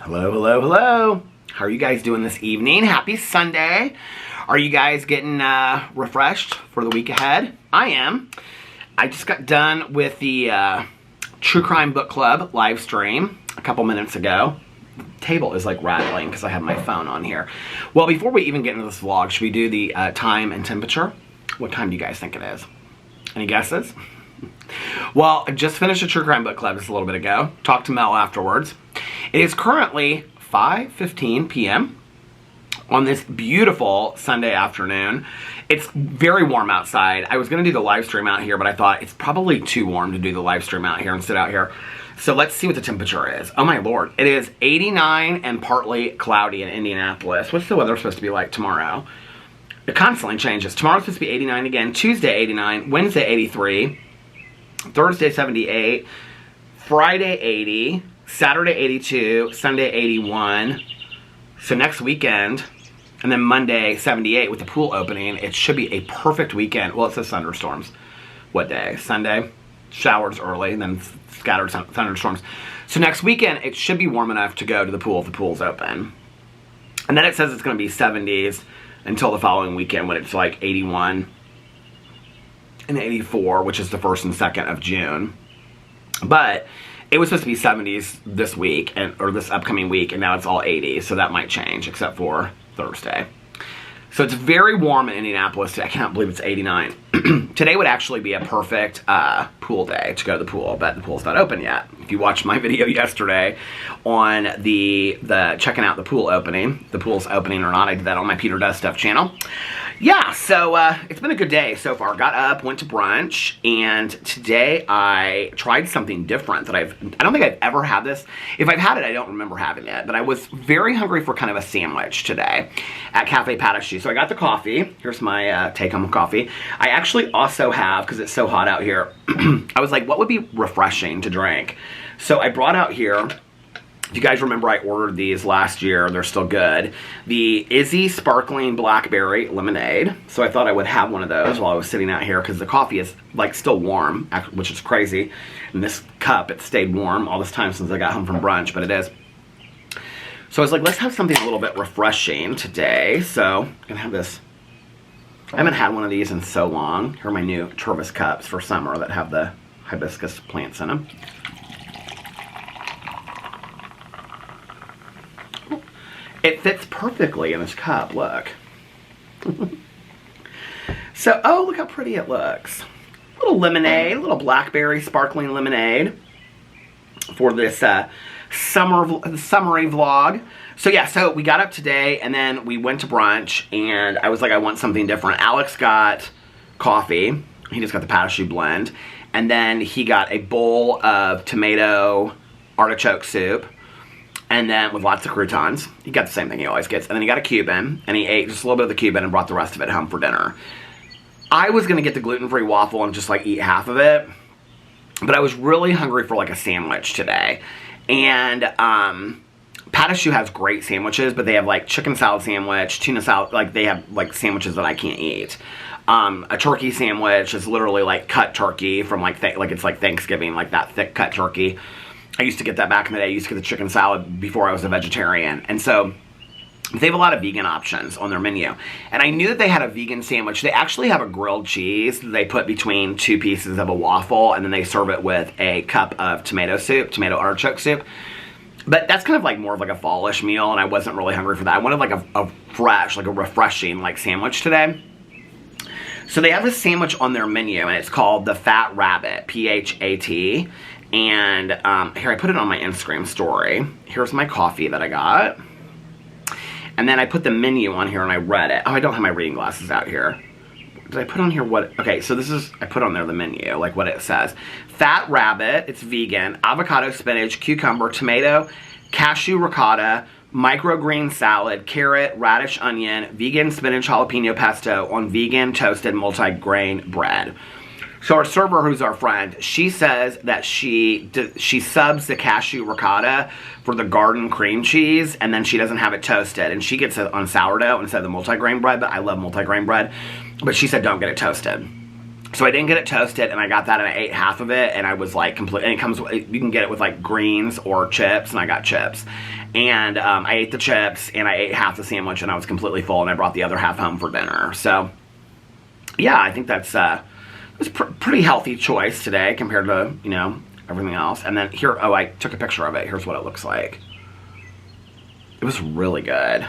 Hello, hello, hello. How are you guys doing this evening? Happy Sunday. Are you guys getting refreshed for the week ahead? I am. I just got done with the True Crime Book Club live stream a couple minutes ago. The table is like rattling because I have my phone on here. Well, before we even get into this vlog, should we do the time and temperature? What time do you guys think it is? Any guesses? Well, I just finished a True Crime Book Club just a little bit ago. Talked to Mel afterwards. It is currently 5:15 p.m. on this beautiful Sunday afternoon. It's very warm outside. I was going to do the live stream out here, but I thought it's probably too warm to do the live stream out here and sit out here. So let's see what the temperature is. Oh my lord. It is 89 and partly cloudy in Indianapolis. What's the weather supposed to be like tomorrow? It constantly changes. Tomorrow's supposed to be 89 again. Tuesday 89. Wednesday 83. Thursday 78. Friday 80. Saturday 82, Sunday 81, so next weekend, and then Monday 78 with the pool opening. It should be a perfect weekend. Well, it says thunderstorms. What day? Sunday. Showers early, and then scattered thunderstorms. So next weekend, it should be warm enough to go to the pool if the pool's open. And then it says it's going to be 70s until the following weekend when it's like 81 and 84, which is the 1st and 2nd of June. But it was supposed to be 70s this week, or this upcoming week, and now it's all 80s, so that might change, except for Thursday. So it's very warm in Indianapolis. I cannot believe it's 89. Today would actually be a perfect pool day to go to the pool, but the pool's not open yet. If you watched my video yesterday on the checking out the pool opening, the pool's opening or not, I did that on my Peter Does Stuff channel. Yeah, so it's been a good day so far. Got up, went to brunch, and today I tried something different that I don't think I've ever had this. If I've had it, I don't remember having it, but I was very hungry for kind of a sandwich today at Cafe Patachu. So I got the coffee. Here's my take-home coffee. I actually also have, because it's so hot out here, I was like, what would be refreshing to drink? So I brought out here, if you guys remember, I ordered these last year. They're still good. The Izzy Sparkling Blackberry Lemonade. So I thought I would have one of those while I was sitting out here because the coffee is like still warm, which is crazy. In this cup, it stayed warm all this time since I got home from brunch, but it is. So I was like, let's have something a little bit refreshing today. So I'm going to have this. I haven't had one of these in so long. Here are my new Tervis cups for summer that have the hibiscus plants in them. It fits perfectly in this cup, look. So, oh, look how pretty it looks. Little lemonade, little blackberry sparkling lemonade for this summery vlog. So yeah, so we got up today and then we went to brunch and I was like, I want something different. Alex got coffee. He just got the Patachu blend. And then he got a bowl of tomato artichoke soup. And then with lots of croutons. He got the same thing he always gets. And then he got a Cuban, and he ate just a little bit of the Cuban and brought the rest of it home for dinner. I was going to get the gluten-free waffle and just like eat half of it. But I was really hungry for like a sandwich today. And Patachu has great sandwiches, but they have like chicken salad sandwich, tuna salad, like they have like sandwiches that I can't eat. A turkey sandwich is literally like cut turkey from like it's like Thanksgiving, like that thick cut turkey. I used to get that back in the day. I used to get the chicken salad before I was a vegetarian. And so they have a lot of vegan options on their menu. And I knew that they had a vegan sandwich. They actually have a grilled cheese that they put between 2 pieces of a waffle, and then they serve it with a cup of tomato soup, tomato artichoke soup. But that's kind of like more of like a fallish meal, and I wasn't really hungry for that. I wanted like a fresh, like a refreshing like sandwich today. So they have this sandwich on their menu, and it's called the Fat Rabbit, P-H-A-T. And here, I put it on my Instagram story. Here's my coffee that I got. And then I put the menu on here and I read it. Oh, I don't have my reading glasses out here. Did I put on here what? Okay, so this is, I put on there the menu, like what it says. Fat Rabbit, it's vegan, avocado, spinach, cucumber, tomato, cashew ricotta, microgreen salad, carrot, radish, onion, vegan spinach jalapeno pesto on vegan toasted multi-grain bread. So our server, who's our friend, she says that she subs the cashew ricotta for the garden cream cheese, and then she doesn't have it toasted. And she gets it on sourdough instead of the multigrain bread, but I love multigrain bread. But she said don't get it toasted. So I didn't get it toasted, and I got that, and I ate half of it, and I was like, and it comes, you can get it with like greens or chips, and I got chips. And I ate the chips, and I ate half the sandwich, and I was completely full, and I brought the other half home for dinner. So, yeah, I think that's it's pretty healthy choice today compared to, you know, everything else. And then here, oh, I took a picture of it. Here's what it looks like. It was really good.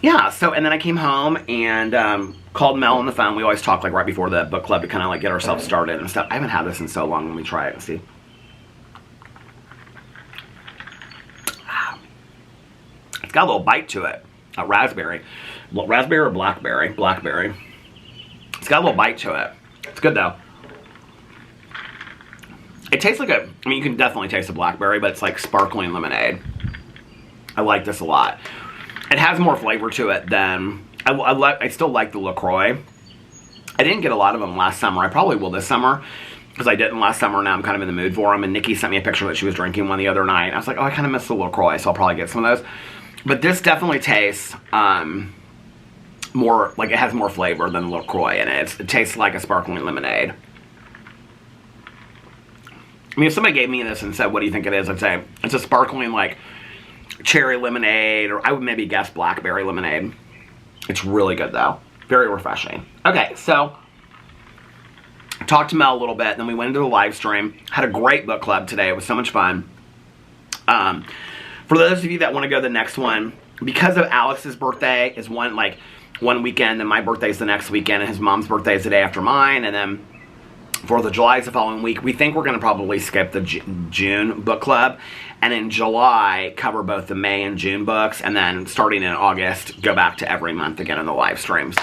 Yeah, so, and then I came home and called Mel on the phone. We always talk, like, right before the book club to kind of, like, get ourselves started and stuff. I haven't had this in so long. Let me try it and see. It's got a little bite to it. Raspberry. Raspberry or blackberry? Blackberry. It's got a little bite to it. It's good, though. It tastes like a, I mean, you can definitely taste the blackberry, but it's like sparkling lemonade. I like this a lot. It has more flavor to it than, I still like the LaCroix. I didn't get a lot of them last summer. I probably will this summer, because I didn't last summer. Now I'm kind of in the mood for them. And Nikki sent me a picture that she was drinking one the other night. I was like, oh, I kind of miss the LaCroix, so I'll probably get some of those. But this definitely tastes more, like it has more flavor than LaCroix in it. It tastes like a sparkling lemonade. I mean, if somebody gave me this and said, what do you think it is? I'd say it's a sparkling, like, cherry lemonade, or I would maybe guess blackberry lemonade. It's really good, though. Very refreshing. Okay, so I talked to Mel a little bit, then we went into the live stream. Had a great book club today. It was so much fun. For those of you that want to go to the next one, because of Alex's birthday is one weekend, and my birthday is the next weekend, and his mom's birthday is the day after mine, and then 4th of July is the following week. We think we're going to probably skip the June book club, and in July cover both the May and June books, and then starting in August go back to every month again in the live streams.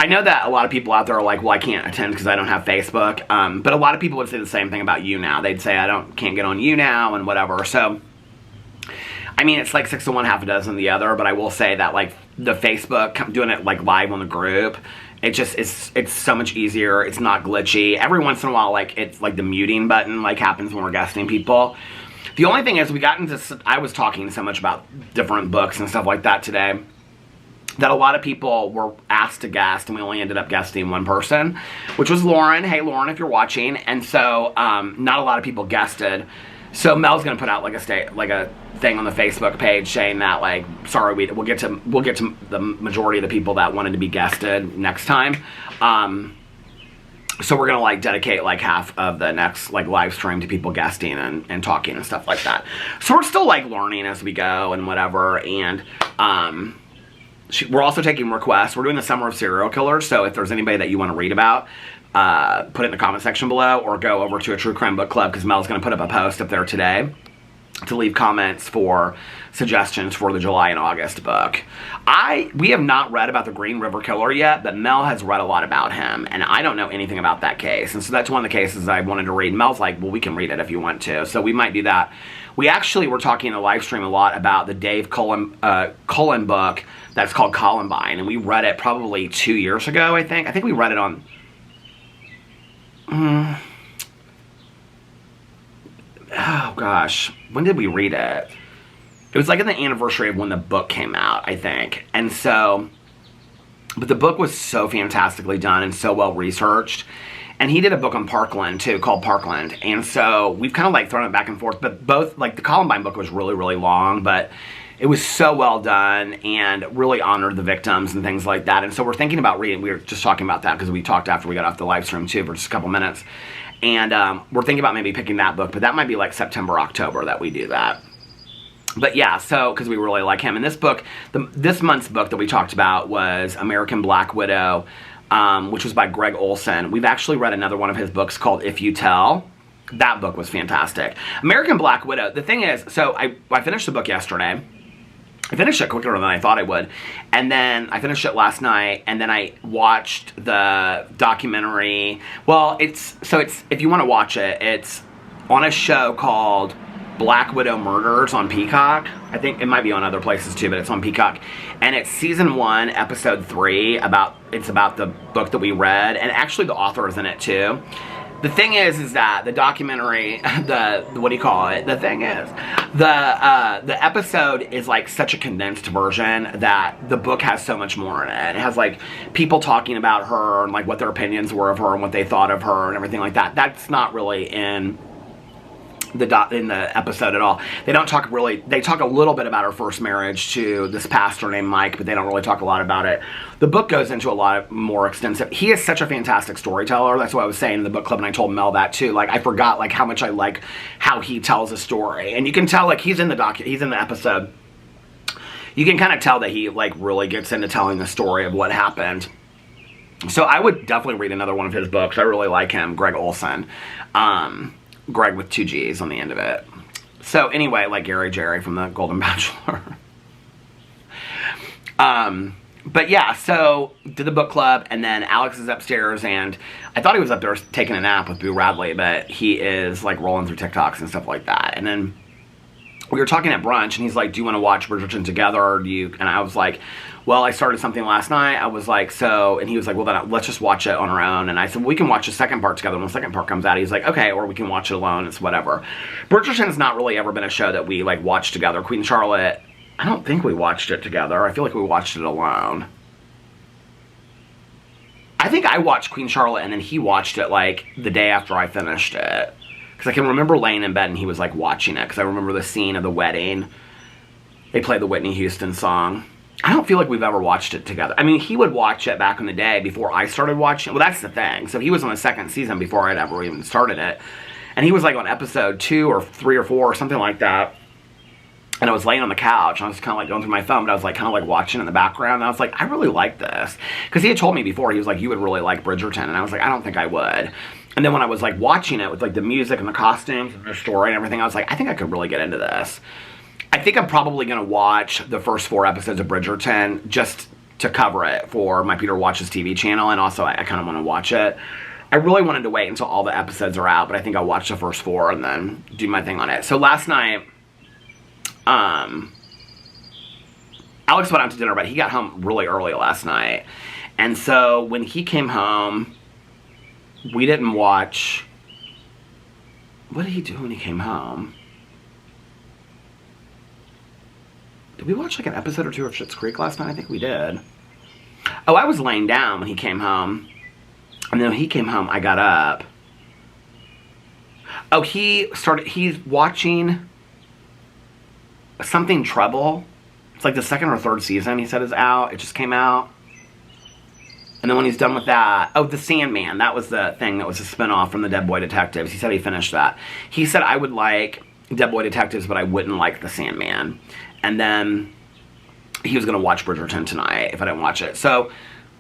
I know that a lot of people out there are like, well, I can't attend because I don't have Facebook, but a lot of people would say the same thing about YouNow. They'd say can't get on YouNow and whatever. So I mean, it's like 6 to 1, half a dozen the other, but I will say that, like, the Facebook, doing it, like, live on the group, it just, it's so much easier. It's not glitchy. Every once in a while, like, it's, like, the muting button, like, happens when we're guesting people. The only thing is, we got into, I was talking so much about different books and stuff like that today, that a lot of people were asked to guest, and we only ended up guesting one person, which was Lauren. Hey, Lauren, if you're watching. And so, not a lot of people guested. So Mel's gonna put out like a thing on the Facebook page saying that, like, sorry, we'll get to the majority of the people that wanted to be guested next time. So we're gonna, like, dedicate like half of the next, like, live stream to people guesting and talking and stuff like that. So we're still, like, learning as we go and whatever. And we're also taking requests. We're doing the Summer of Serial Killers. So if there's anybody that you want to read about, put it in the comment section below, or go over to a True Crime Book Club, because Mel's going to put up a post up there today to leave comments for suggestions for the July and August book. We have not read about the Green River Killer yet, but Mel has read a lot about him, and I don't know anything about that case. And so that's one of the cases I wanted to read. Mel's like, well, we can read it if you want to. So we might do that. We actually were talking in the live stream a lot about the Dave Cullen book that's called Columbine, and we read it probably 2 years ago, I think. I think we read it on... oh gosh, when did we read it? It was like in the anniversary of when the book came out, I think. And so, but the book was so fantastically done and so well researched. And he did a book on Parkland too, called Parkland. And so we've kind of, like, thrown it back and forth. But both, like, the Columbine book was really, really long, but it was so well done and really honored the victims and things like that. And so we're thinking about reading. We were just talking about that because we talked after we got off the live stream too for just a couple minutes. And we're thinking about maybe picking that book, but that might be like September, October that we do that. But yeah, so, because we really like him. And this book, this month's book that we talked about was American Black Widow, which was by Greg Olson. We've actually read another one of his books called If You Tell. That book was fantastic. American Black Widow, the thing is, so I finished the book yesterday. I finished it quicker than I thought I would. And then I finished it last night, and then I watched the documentary. Well, it's if you want to watch it, it's on a show called Black Widow Murders on Peacock. I think it might be on other places too, but it's on Peacock. And it's season 1, episode 3, it's about the book that we read, and actually the author is in it too. The thing is that the documentary, what do you call it? The thing is, the episode is like such a condensed version that the book has so much more in it. It has, like, people talking about her and, like, what their opinions were of her and what they thought of her and everything like that. That's not really in in the episode at all. They don't talk really, they talk a little bit about her first marriage to this pastor named Mike, but they don't really talk a lot about it. The book goes into a lot of more extensive. He is such a fantastic storyteller. That's what I was saying in the book club, and I told Mel that too. Like, I forgot like how much I like how he tells a story. And you can tell, like, he's in the episode. You can kind of tell that he like really gets into telling the story of what happened. So I would definitely read another one of his books. I really like him, Greg Olson. Greg with 2 G's on the end of it. So anyway, like Gary Jerry from the Golden Bachelor. But yeah, so did the book club, and then Alex is upstairs, and I thought he was up there taking a nap with Boo Radley, but he is like rolling through TikToks and stuff like that. And then we were talking at brunch, and he's like, do you want to watch Bridgerton together, or do you? And I was like, well, I started something last night. I was like, so, and he was like, well, then let's just watch it on our own. And I said, well, we can watch the second part together when the second part comes out. He's like, okay, or we can watch it alone. It's whatever. Bridgerton's not really ever been a show that we like watched together. Queen Charlotte, I don't think we watched it together. I feel like we watched it alone. I think I watched Queen Charlotte, and then he watched it like the day after I finished it. Because I can remember laying in bed and he was like watching it, because I remember the scene of the wedding. They played the Whitney Houston song. I don't feel like we've ever watched it together. I mean, he would watch it back in the day before I started watching it. Well, that's the thing. So he was on the second season before I'd ever even started it. And he was like on episode 2 or 3 or 4 or something like that. And I was laying on the couch, and I was kind of like going through my phone, but I was like kind of like watching in the background. And I was like, I really like this. Because he had told me before, he was like, you would really like Bridgerton. And I was like, I don't think I would. And then when I was like watching it with like the music and the costumes and the story and everything, I was like, I think I could really get into this. I think I'm probably going to watch the first 4 episodes of Bridgerton just to cover it for my Peter Watches TV channel, and also I kind of want to watch it. I really wanted to wait until all the episodes are out, but I think I'll watch the first 4 and then do my thing on it. So last night, Alex went out to dinner, but he got home really early last night. And so when he came home, we didn't watch... What did he do when he came home? Did we watch like an episode or 2 of Schitt's Creek last night? I think we did. Oh, I was laying down when he came home. And then when he came home, I got up. Oh, he's watching something Trouble. It's like the 2nd or 3rd season he said is out. It just came out. And then when he's done with that, oh, The Sandman. That was the thing that was a spinoff from the Dead Boy Detectives. He said he finished that. He said I would like Dead Boy Detectives, but I wouldn't like The Sandman. And then he was going to watch Bridgerton tonight if I didn't watch it. So,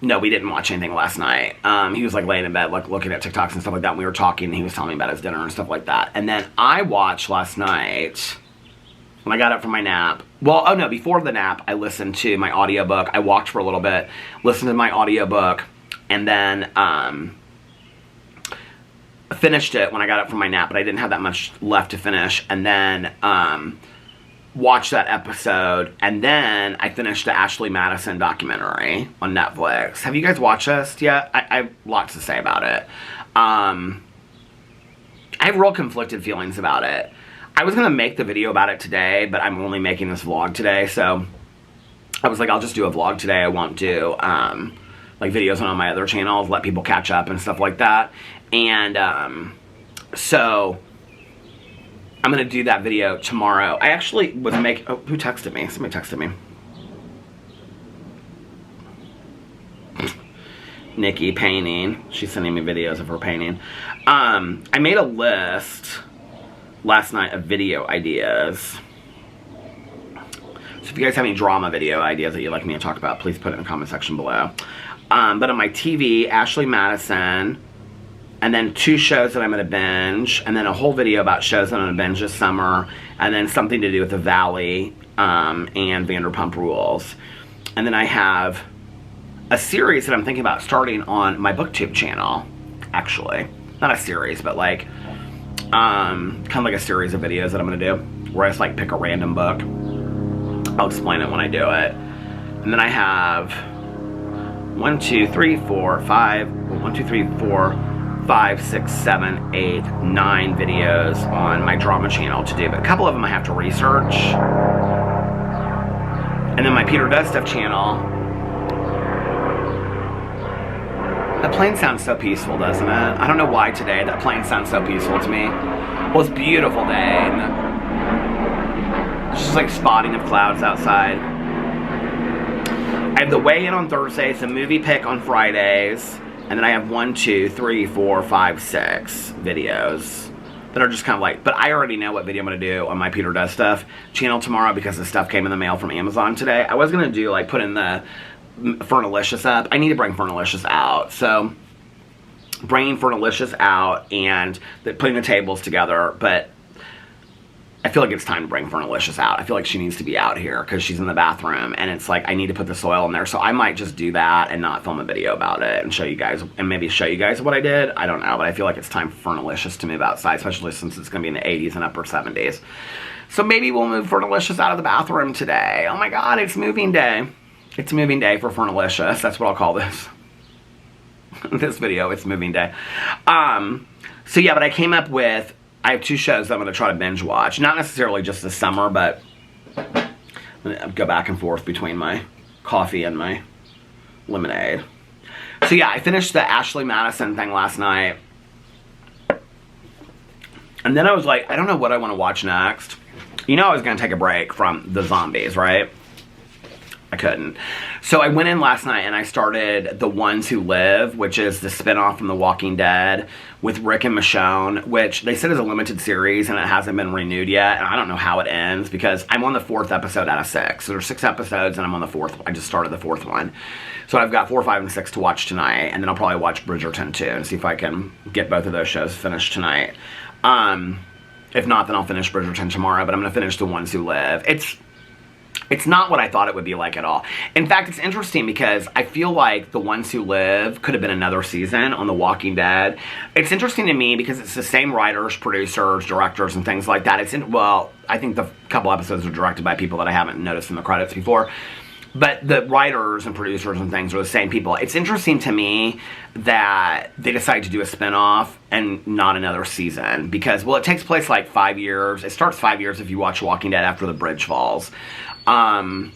no, we didn't watch anything last night. He was like laying in bed, like looking at TikToks and stuff like that. And we were talking, and he was telling me about his dinner and stuff like that. And then I watched last night, when I got up from my nap. Well, oh no, before the nap, I listened to my audiobook. I walked for a little bit, listened to my audiobook, and then finished it when I got up from my nap, but I didn't have that much left to finish. And then watched that episode, and then I finished the Ashley Madison documentary on Netflix. Have you guys watched this yet? I have lots to say about it. I have real conflicted feelings about it. I was going to make the video about it today, but I'm only making this vlog today, so I was like, I'll just do a vlog today. I won't do like videos on my other channels, let people catch up and stuff like that. And so I'm going to do that video tomorrow. I actually was making... Oh, who texted me? Somebody texted me. Nikki painting. She's sending me videos of her painting. I made a list last night of video ideas. So if you guys have any drama video ideas that you'd like me to talk about, please put it in the comment section below. But on my TV, Ashley Madison... And then 2 shows that I'm going to binge. And then a whole video about shows that I'm going to binge this summer. And then something to do with The Valley and Vanderpump Rules. And then I have a series that I'm thinking about starting on my BookTube channel. Actually. Not a series, but like... kind of like a series of videos that I'm going to do. Where I just like pick a random book. I'll explain it when I do it. And then I have... 1, 2, 3, 4, 5... 1, 2, 3, 4... 5, 6, 7, 8, 9 videos on my drama channel to do, but a couple of them I have to research. And then my Peter Does Stuff channel. That plane sounds so peaceful, doesn't it? I don't know why today that plane sounds so peaceful to me. Well, it's a beautiful day. And it's just like spotting of clouds outside. I have the weigh-in on Thursdays, the movie pick on Fridays, and then I have 1, 2, 3, 4, 5, 6 videos that are just kind of like, but I already know what video I'm going to do on my Peter Does Stuff channel tomorrow because the stuff came in the mail from Amazon today. I was going to do, like, putting the Fernalicious up. I need to bring Fernalicious out, so bringing Fernalicious out and putting the tables together, but I feel like it's time to bring Fernalicious out. I feel like she needs to be out here because she's in the bathroom, and it's like I need to put the soil in there, so I might just do that and not film a video about it and show you guys, and maybe show you guys what I did. I don't know, but I feel like it's time for Fernalicious to move outside, especially since it's going to be in the 80s and upper 70s. So maybe we'll move Fernalicious out of the bathroom today. Oh my god, it's moving day. It's moving day for Fernalicious. That's what I'll call this. This video, it's moving day. So yeah, but I came up with, I have 2 shows that I'm going to try to binge watch. Not necessarily just this summer, but I'm going to go back and forth between my coffee and my lemonade. So yeah, I finished the Ashley Madison thing last night. And then I was like, I don't know what I want to watch next. You know I was going to take a break from the zombies, right? I couldn't. So I went in last night and I started The Ones Who Live, which is the spinoff from The Walking Dead with Rick and Michonne, which they said is a limited series and it hasn't been renewed yet. And I don't know how it ends because I'm on the 4th episode out of 6. So there's 6 episodes and I'm on the 4th. I just started the 4th one. So I've got 4, 5, and 6 to watch tonight. And then I'll probably watch Bridgerton too and see if I can get both of those shows finished tonight. If not, then I'll finish Bridgerton tomorrow. But I'm going to finish The Ones Who Live. It's not what I thought it would be like at all. In fact, it's interesting because I feel like The Ones Who Live could have been another season on The Walking Dead. It's interesting to me because it's the same writers, producers, directors, and things like that. Well, I think the couple episodes are directed by people that I haven't noticed in the credits before. But the writers and producers and things are the same people. It's interesting to me that they decided to do a spinoff and not another season. Because, well, it takes place like 5 years. It starts 5 years if you watch Walking Dead after the bridge falls. I'm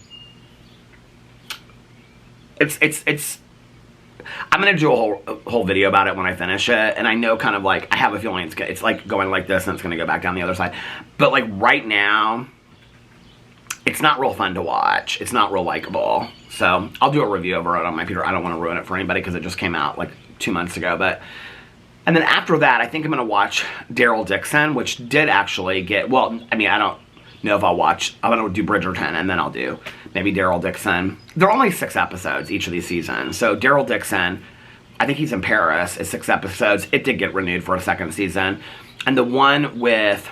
gonna do a whole video about it when I finish it, and I know kind of like, I have a feeling it's like going like this and it's gonna go back down the other side. But like right now, it's not real fun to watch. It's not real likable. So I'll do a review over it on my Peter. I don't want to ruin it for anybody because it just came out like 2 months ago. And then after that, I think I'm gonna watch Daryl Dixon, which did actually get, well, I mean, I don't know if I'm going to do Bridgerton, and then I'll do maybe Daryl Dixon. There are only 6 episodes each of these seasons. So Daryl Dixon, I think he's in Paris, is 6 episodes. It did get renewed for a 2nd season. And the one with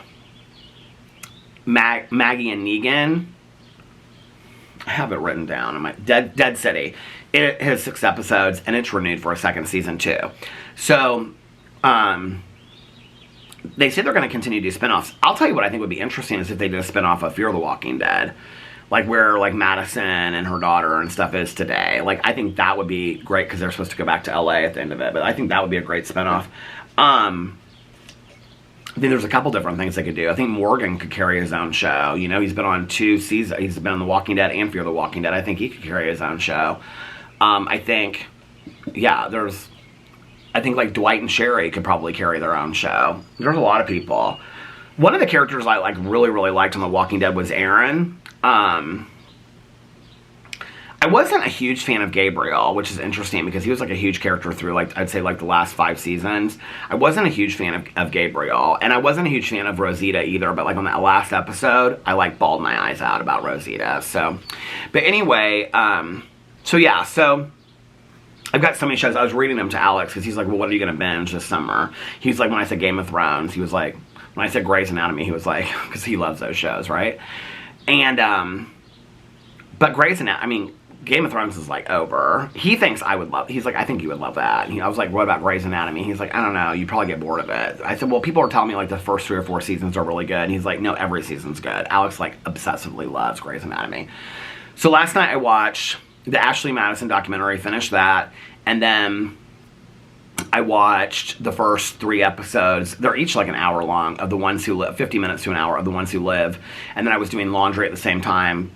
Maggie and Negan, I have it written down in my Dead City. It has 6 episodes, and it's renewed for a 2nd season too. So, they say they're going to continue to do spinoffs. I'll tell you what I think would be interesting is if they did a spinoff of Fear the Walking Dead. Like where like Madison and her daughter and stuff is today. Like I think that would be great because they're supposed to go back to LA at the end of it. But I think that would be a great spinoff. I think there's a couple different things they could do. I think Morgan could carry his own show. You know, he's been on 2 seasons. He's been on The Walking Dead and Fear the Walking Dead. I think he could carry his own show. I think, yeah, I think like Dwight and Sherry could probably carry their own show. There's a lot of people. One of the characters I like really liked on The Walking Dead was Aaron. I wasn't a huge fan of Gabriel, which is interesting because he was like a huge character through like I'd say like the last 5 seasons. I wasn't a huge fan of Gabriel, and I wasn't a huge fan of Rosita either. But like on that last episode, I like bawled my eyes out about Rosita. So, but anyway, so yeah, so. I've got so many shows. I was reading them to Alex because he's like, well, what are you going to binge this summer? He was like, when I said Game of Thrones, he was like, when I said Grey's Anatomy, he was like, because he loves those shows, right? And, but Grey's Anatomy, I mean, Game of Thrones is like over. He thinks I would love, he's like, I think you would love that. And I was like, what about Grey's Anatomy? He's like, I don't know, you'd probably get bored of it. I said, well, people are telling me like the first 3 or 4 seasons are really good. And he's like, no, every season's good. Alex like obsessively loves Grey's Anatomy. So last night I watched the Ashley Madison documentary, finished that, and then I watched the first 3 episodes. They're each like an hour long of The Ones Who Live, 50 minutes to an hour of The Ones Who Live. And then I was doing laundry at the same time,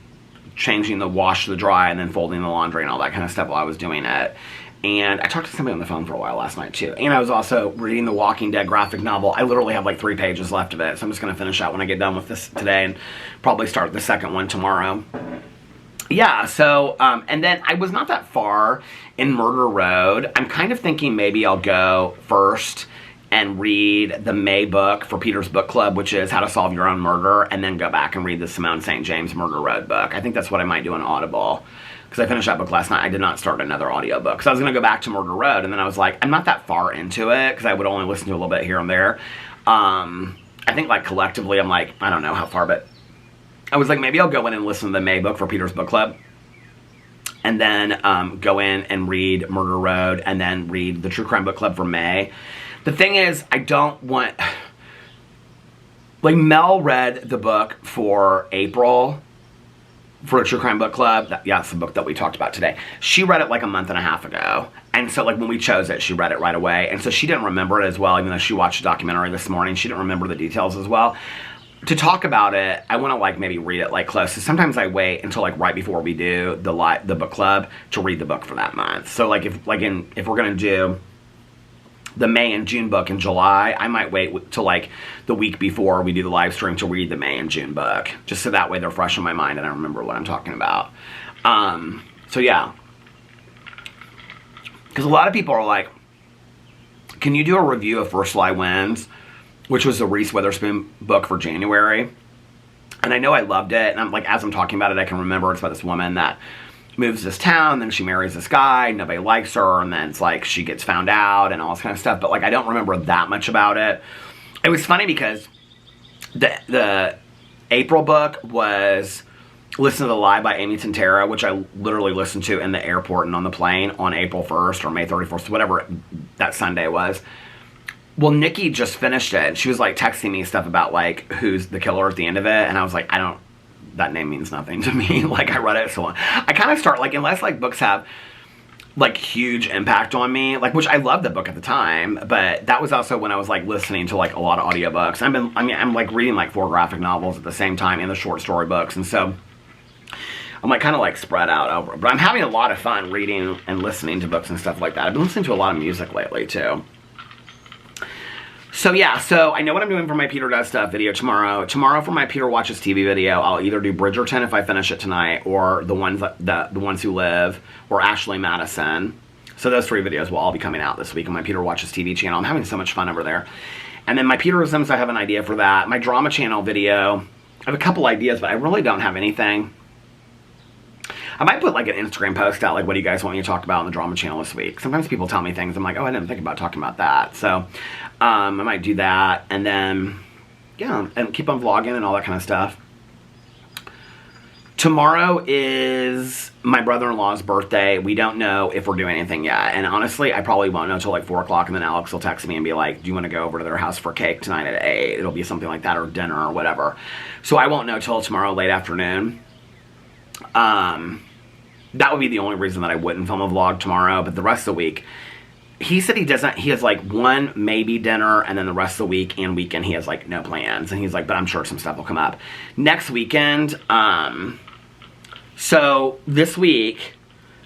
changing the wash to the dry, and then folding the laundry and all that kind of stuff while I was doing it. And I talked to somebody on the phone for a while last night too. And I was also reading the Walking Dead graphic novel. I literally have like 3 pages left of it. So I'm just going to finish out when I get done with this today and probably start the second one tomorrow. Yeah, so, and then I was not that far in Murder Road. I'm kind of thinking maybe I'll go first and read the May book for Peter's book club, which is How to Solve Your Own Murder, and then go back and read the Simone St. James Murder Road book. I think that's what I might do on Audible. Because I finished that book last night. I did not start another audiobook. Because I was going to go back to Murder Road, and then I was like, I'm not that far into it, because I would only listen to a little bit here and there. I think, like, collectively, I'm like, I don't know how far, but I was like, maybe I'll go in and listen to the May book for Peter's book club. And then go in and read Murder Road, and then read the True Crime Book Club for May. The thing is, I don't want... Like, Mel read the book for April... for a True Crime Book Club. Yeah, it's the book that we talked about today. She read it like a month and a half ago. And so, like, when we chose it, she read it right away. And so she didn't remember it as well, even though she watched a documentary this morning. She didn't remember the details as well. To talk about it, I want to, like, maybe read it, like, close. So sometimes I wait until, like, right before we do the book club to read the book for that month. So, like, if we're going to do the May and June book in July, I might wait till like the week before we do the live stream to read the May and June book, just so that way they're fresh in my mind and I remember what I'm talking about. So yeah, because a lot of people are like, can you do a review of First Lie Wins, which was the Reese Witherspoon book for January? And I know I loved it, and I'm like, as I'm talking about it, I can remember it's about this woman that moves to this town, then she marries this guy, nobody likes her, and then it's like she gets found out and all this kind of stuff, but like I don't remember that much about it. It was funny because the April book was Listen to the Lie by Amy Tintera, which I literally listened to in the airport and on the plane on April 1st or May 31st, whatever that Sunday was. Well, Nikki just finished it. She was like texting me stuff about like who's the killer at the end of it, and I was like, that name means nothing to me. Like, I read it so long. I kind of start, like, unless, like, books have, like, huge impact on me, like, which I loved the book at the time, but that was also when I was, like, listening to, like, a lot of audiobooks. I'm, like, reading, like, 4 graphic novels at the same time and the short story books, and so I'm, like, kind of, like, spread out over it. But I'm having a lot of fun reading and listening to books and stuff like that. I've been listening to a lot of music lately, too. So yeah, so I know what I'm doing for my Peter Does Stuff video tomorrow. Tomorrow for my Peter Watches TV video, I'll either do Bridgerton if I finish it tonight, or the ones who live, or Ashley Madison. So those 3 videos will all be coming out this week on my Peter Watches TV channel. I'm having so much fun over there. And then my Peterisms, I have an idea for that. My drama channel video, I have a couple ideas, but I really don't have anything. I might put like an Instagram post out, like, what do you guys want me to talk about on the drama channel this week? Sometimes people tell me things, I'm like, oh, I didn't think about talking about that. So I might do that, and then, yeah, and keep on vlogging and all that kind of stuff. Tomorrow is my brother-in-law's birthday. We don't know if we're doing anything yet, and honestly, I probably won't know until like 4 o'clock, and then Alex will text me and be like, do you want to go over to their house for cake tonight at 8? It'll be something like that, or dinner, or whatever. So I won't know till tomorrow late afternoon. That would be the only reason that I wouldn't film a vlog tomorrow, but the rest of the week, he said he has like one maybe dinner, and then the rest of the week and weekend he has like no plans, and he's like, but I'm sure some stuff will come up. Next weekend, so this week,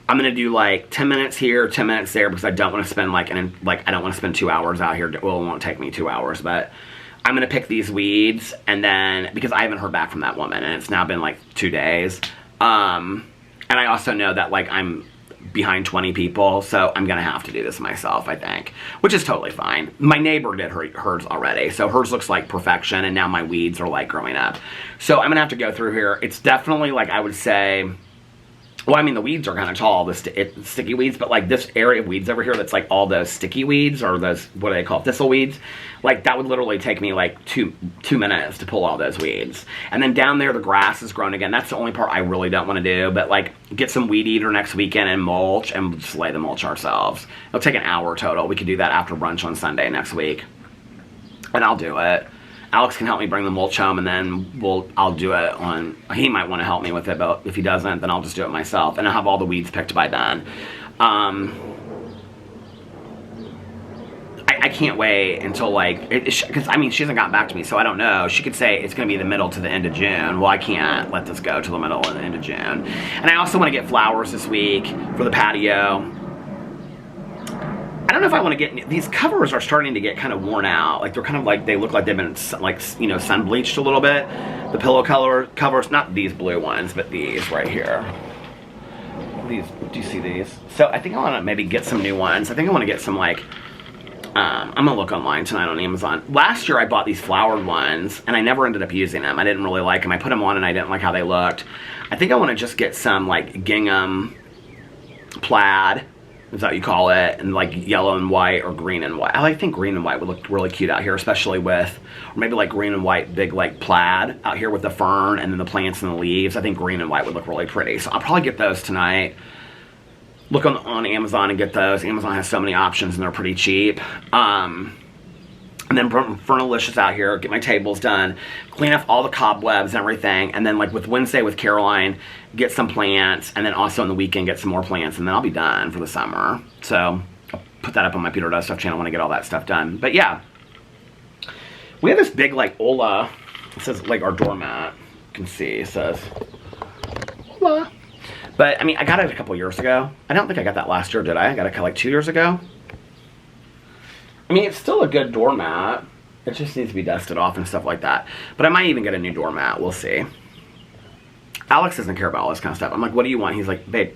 I'm going to do like 10 minutes here, 10 minutes there, because I don't want to spend I don't want to spend 2 hours out here. Well, it won't take me 2 hours, but I'm going to pick these weeds, and then, because I haven't heard back from that woman, and it's now been like 2 days, and I also know that, like, I'm behind 20 people, so I'm going to have to do this myself, I think, which is totally fine. My neighbor did hers already, so hers looks like perfection, and now my weeds are, like, growing up. So I'm going to have to go through here. It's definitely, like, I would say, well, I mean, the weeds are kind of tall, the sticky weeds, but, like, this area of weeds over here that's, like, all those sticky weeds, or those, what do they call it, thistle weeds, like, that would literally take me, like, two minutes to pull all those weeds. And then down there, the grass is grown again. That's the only part I really don't want to do, but, like, get some weed eater next weekend and mulch, and just lay the mulch ourselves. It'll take an hour total. We could do that after brunch on Sunday next week. And I'll do it. Alex can help me bring the mulch home, and then I'll do it on, he might want to help me with it, but if he doesn't, then I'll just do it myself, and I'll have all the weeds picked by then. I can't wait until, like, because, I mean, she hasn't gotten back to me, so I don't know. She could say it's going to be the middle to the end of June. Well, I can't let this go till the middle and the end of June. And I also want to get flowers this week for the patio. don't know if I want to get, these covers are starting to get kind of worn out. Like they're kind of like, they look like they've been like, you know, sun bleached a little bit. The pillow color covers, not these blue ones, but these right here. These, do you see these? So I think I want to maybe get some new ones. I think I want to get some like, I'm gonna look online tonight on Amazon. Last year I bought these flowered ones and I never ended up using them. I didn't really like them. I put them on and I didn't like how they looked. I think I want to just get some like gingham plaid, is that what you call it, and like yellow and white or green and white. I think green and white would look really cute out here, especially with, or maybe like green and white big like plaid out here with the fern and then the plants and the leaves. I think green and white would look really pretty. So I'll probably get those tonight. Look on Amazon and get those. Amazon has so many options and they're pretty cheap. And then Fernalicious out here, get my tables done, clean up all the cobwebs and everything, and then like with Wednesday with Caroline, get some plants, and then also on the weekend get some more plants, and then I'll be done for the summer. So I'll put that up on my Peter Does Stuff channel when I get all that stuff done. But yeah, we have this big like Ola, it says like our doormat, you can see, it says Ola. But I mean, I got it a couple years ago. I don't think I got that last year, did I? I got it like 2 years ago. I mean, it's still a good doormat. It just needs to be dusted off and stuff like that. But I might even get a new doormat. We'll see. Alex doesn't care about all this kind of stuff. I'm like, what do you want? He's like, babe,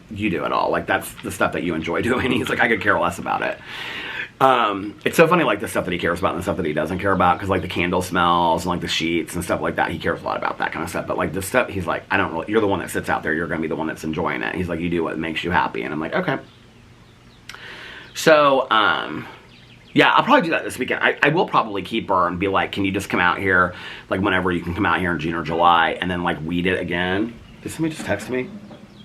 you do it all. Like, that's the stuff that you enjoy doing. He's like, I could care less about it. It's so funny, like, the stuff that he cares about and the stuff that he doesn't care about. Because, like, the candle smells and, like, the sheets and stuff like that. He cares a lot about that kind of stuff. But, like, the stuff, he's like, I don't really, you're the one that sits out there. You're going to be the one that's enjoying it. He's like, you do what makes you happy. And I'm like, okay. So, yeah, I'll probably do that this weekend. I will probably keep her and be like, can you just come out here, like whenever you can come out here in June or July, and then like weed it again. Did somebody just text me?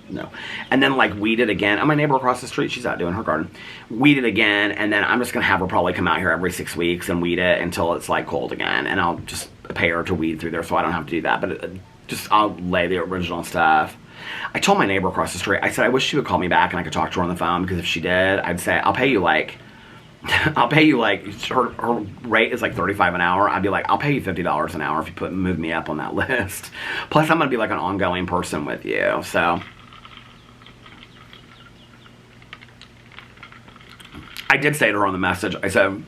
No. And then like weed it again. And my neighbor across the street, she's out doing her garden. Weed it again, and then I'm just going to have her probably come out here every 6 weeks and weed it until it's like cold again. And I'll just pay her to weed through there so I don't have to do that. But I'll lay the original stuff. I told my neighbor across the street, I said, I wish she would call me back and I could talk to her on the phone, because if she did, I'd say, I'll pay you like, her rate is like $35 an hour. I'd be like, I'll pay you $50 an hour if you move me up on that list. Plus, I'm going to be like an ongoing person with you. So, I did say to her on the message, I said,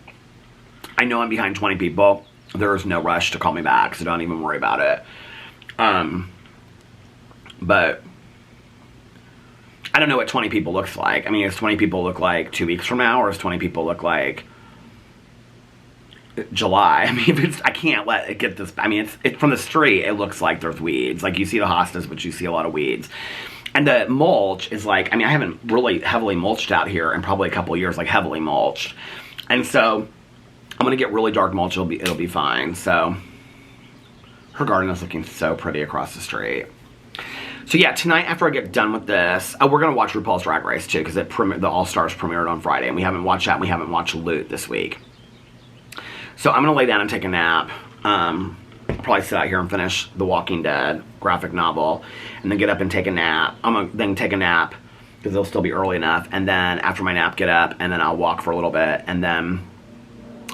I know I'm behind 20 people. There is no rush to call me back, so don't even worry about it. But I don't know what 20 people looks like. I mean, does 20 people look like 2 weeks from now, or does 20 people look like July? I mean, I can't let it get this. I mean, it's from the street, it looks like there's weeds. Like, you see the hostas, but you see a lot of weeds. And the mulch is like, I mean, I haven't really heavily mulched out here in probably a couple of years, like heavily mulched. And so I'm going to get really dark mulch. It'll be fine. So her garden is looking so pretty across the street. So yeah, tonight after I get done with this, we're going to watch RuPaul's Drag Race too, because the All-Stars premiered on Friday, and we haven't watched that, and we haven't watched Loot this week. So I'm going to lay down and take a nap. I'll probably sit out here and finish The Walking Dead graphic novel, and then get up and take a nap. I'm going to then take a nap, because it'll still be early enough, and then after my nap, get up, and then I'll walk for a little bit, and then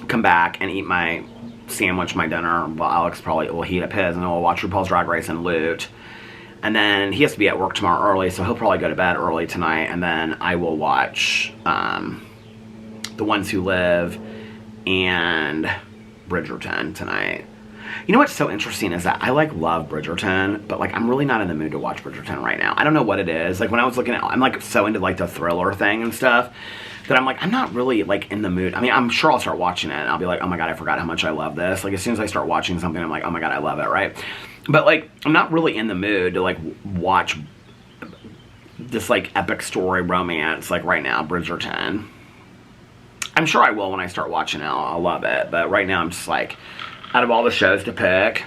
come back and eat my sandwich, my dinner. Well, Alex probably will heat up his, and then we'll watch RuPaul's Drag Race and Loot. And then he has to be at work tomorrow early, so he'll probably go to bed early tonight, and then I will watch The Ones Who Live and Bridgerton tonight. You know what's so interesting is that I like love Bridgerton, but like I'm really not in the mood to watch Bridgerton right now. I don't know what it is. Like when I was looking at, I'm like so into like the thriller thing and stuff that I'm like, I'm not really like in the mood. I mean, I'm sure I'll start watching it and I'll be like, oh my God, I forgot how much I love this. Like as soon as I start watching something, I'm like, oh my God, I love it, right? But like, I'm not really in the mood to like watch this like epic story romance like right now, Bridgerton. I'm sure I will when I start watching it. I'll love it. But right now I'm just like, out of all the shows to pick,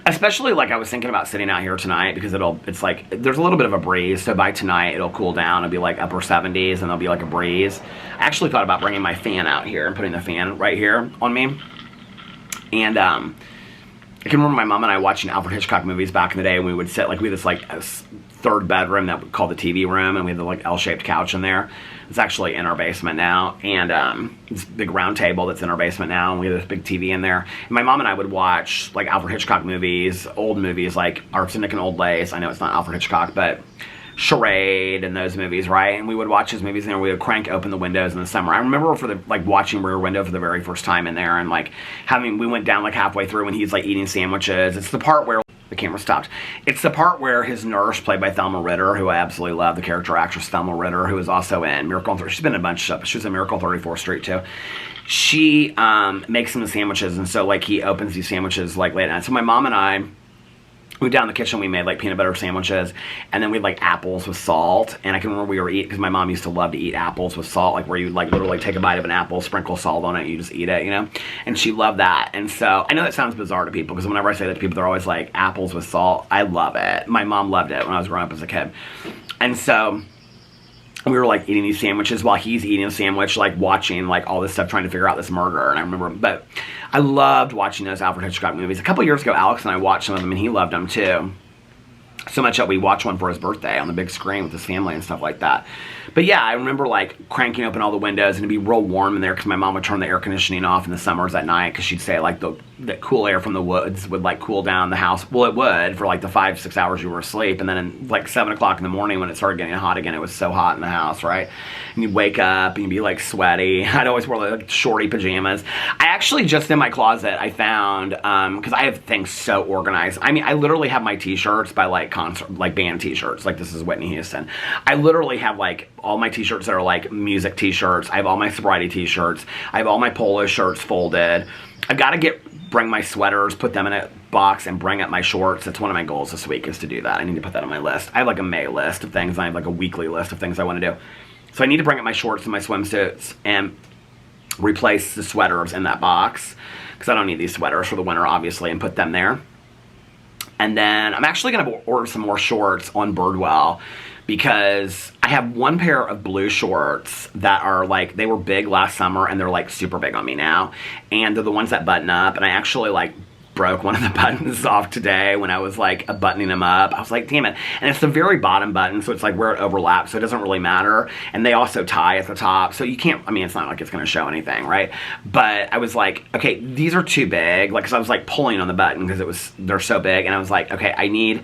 especially like I was thinking about sitting out here tonight because it's like, there's a little bit of a breeze. So by tonight it'll cool down. It'll be like upper 70s and there'll be like a breeze. I actually thought about bringing my fan out here and putting the fan right here on me. And, I can remember my mom and I watching Alfred Hitchcock movies back in the day, and we would sit, like, we had this, like, a third bedroom that we called the TV room, and we had the, like, L-shaped couch in there. It's actually in our basement now, and this big round table that's in our basement now, and we had this big TV in there. And my mom and I would watch, like, Alfred Hitchcock movies, old movies, like Arsenic and Old Lace. I know it's not Alfred Hitchcock, but Charade and those movies, right? And we would watch those movies and then we would crank open the windows in the summer. I remember for the like watching Rear Window for the very first time in there, and like we went down like halfway through when he's like eating sandwiches. It's the part where the camera stopped. It's the part where his nurse, played by Thelma Ritter, who I absolutely love, the character actress Thelma Ritter, who is also in Miracle on 34th. She's been in a bunch of stuff. She was in Miracle on 34th Street too. She makes him the sandwiches, and so like he opens these sandwiches like late at night. So my mom and I, we went down in the kitchen, we made like peanut butter sandwiches, and then we had like apples with salt. And I can remember we were eating, because my mom used to love to eat apples with salt, like where you like literally take a bite of an apple, sprinkle salt on it, and you just eat it, you know? And she loved that. And so I know that sounds bizarre to people, because whenever I say that to people, they're always like, apples with salt. I love it. My mom loved it when I was growing up as a kid. And so we were like eating these sandwiches while he's eating a sandwich, like watching like all this stuff, trying to figure out this murder. And I remember, but I loved watching those Alfred Hitchcock movies. A couple years ago, Alex and I watched some of them, and he loved them too. So much that we watched one for his birthday on the big screen with his family and stuff like that. But yeah, I remember like cranking open all the windows, and it'd be real warm in there because my mom would turn the air conditioning off in the summers at night, because she'd say like the cool air from the woods would like cool down the house. Well, it would for like the 5-6 hours you were asleep, and then in like 7 o'clock in the morning when it started getting hot again, it was so hot in the house, right? And you'd wake up and you'd be like sweaty. I'd always wear like shorty pajamas. I actually just in my closet I found, because I have things so organized. I mean, I literally have my t-shirts by like band t-shirts, like This Is Whitney Houston. I literally have like all my t-shirts that are like music t-shirts. I have all my sobriety t-shirts. I have all my polo shirts folded. I've got to bring my sweaters, put them in a box, and bring up my shorts. That's one of my goals this week, is to do that. I need to put that on my list. I have like a May list of things, and I have like a weekly list of things I want to do. So I need to bring up my shorts and my swimsuits and replace the sweaters in that box, because I don't need these sweaters for the winter, obviously, and put them there. And then I'm actually going to order some more shorts on Birdwell, because I have one pair of blue shorts that are like, they were big last summer and they're like super big on me now. And they're the ones that button up, and I actually like broke one of the buttons off today when I was like buttoning them up. I was like, damn it. And it's the very bottom button, so it's like where it overlaps, so it doesn't really matter. And they also tie at the top, so you can't, I mean, it's not like it's going to show anything, right? But I was like, okay, these are too big, like, because I was like pulling on the button because they're so big, and I was like, okay, I need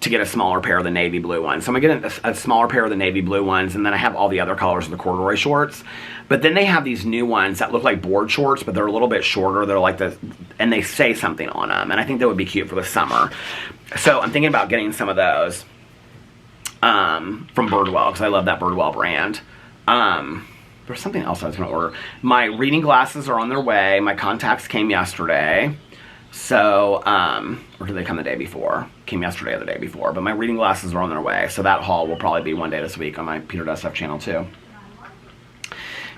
to get a smaller pair of the navy blue ones. So I'm gonna get a smaller pair of the navy blue ones, and then I have all the other colors of the corduroy shorts. But then they have these new ones that look like board shorts, but they're a little bit shorter. They're like and they say something on them, and I think that would be cute for the summer. So I'm thinking about getting some of those from Birdwell, because I love that Birdwell brand. There's something else I was gonna order. My reading glasses are on their way. My contacts came yesterday. So, or did they come the day before? Came yesterday or the day before. But my reading glasses are on their way. So that haul will probably be one day this week on my Peter Does Stuff channel too.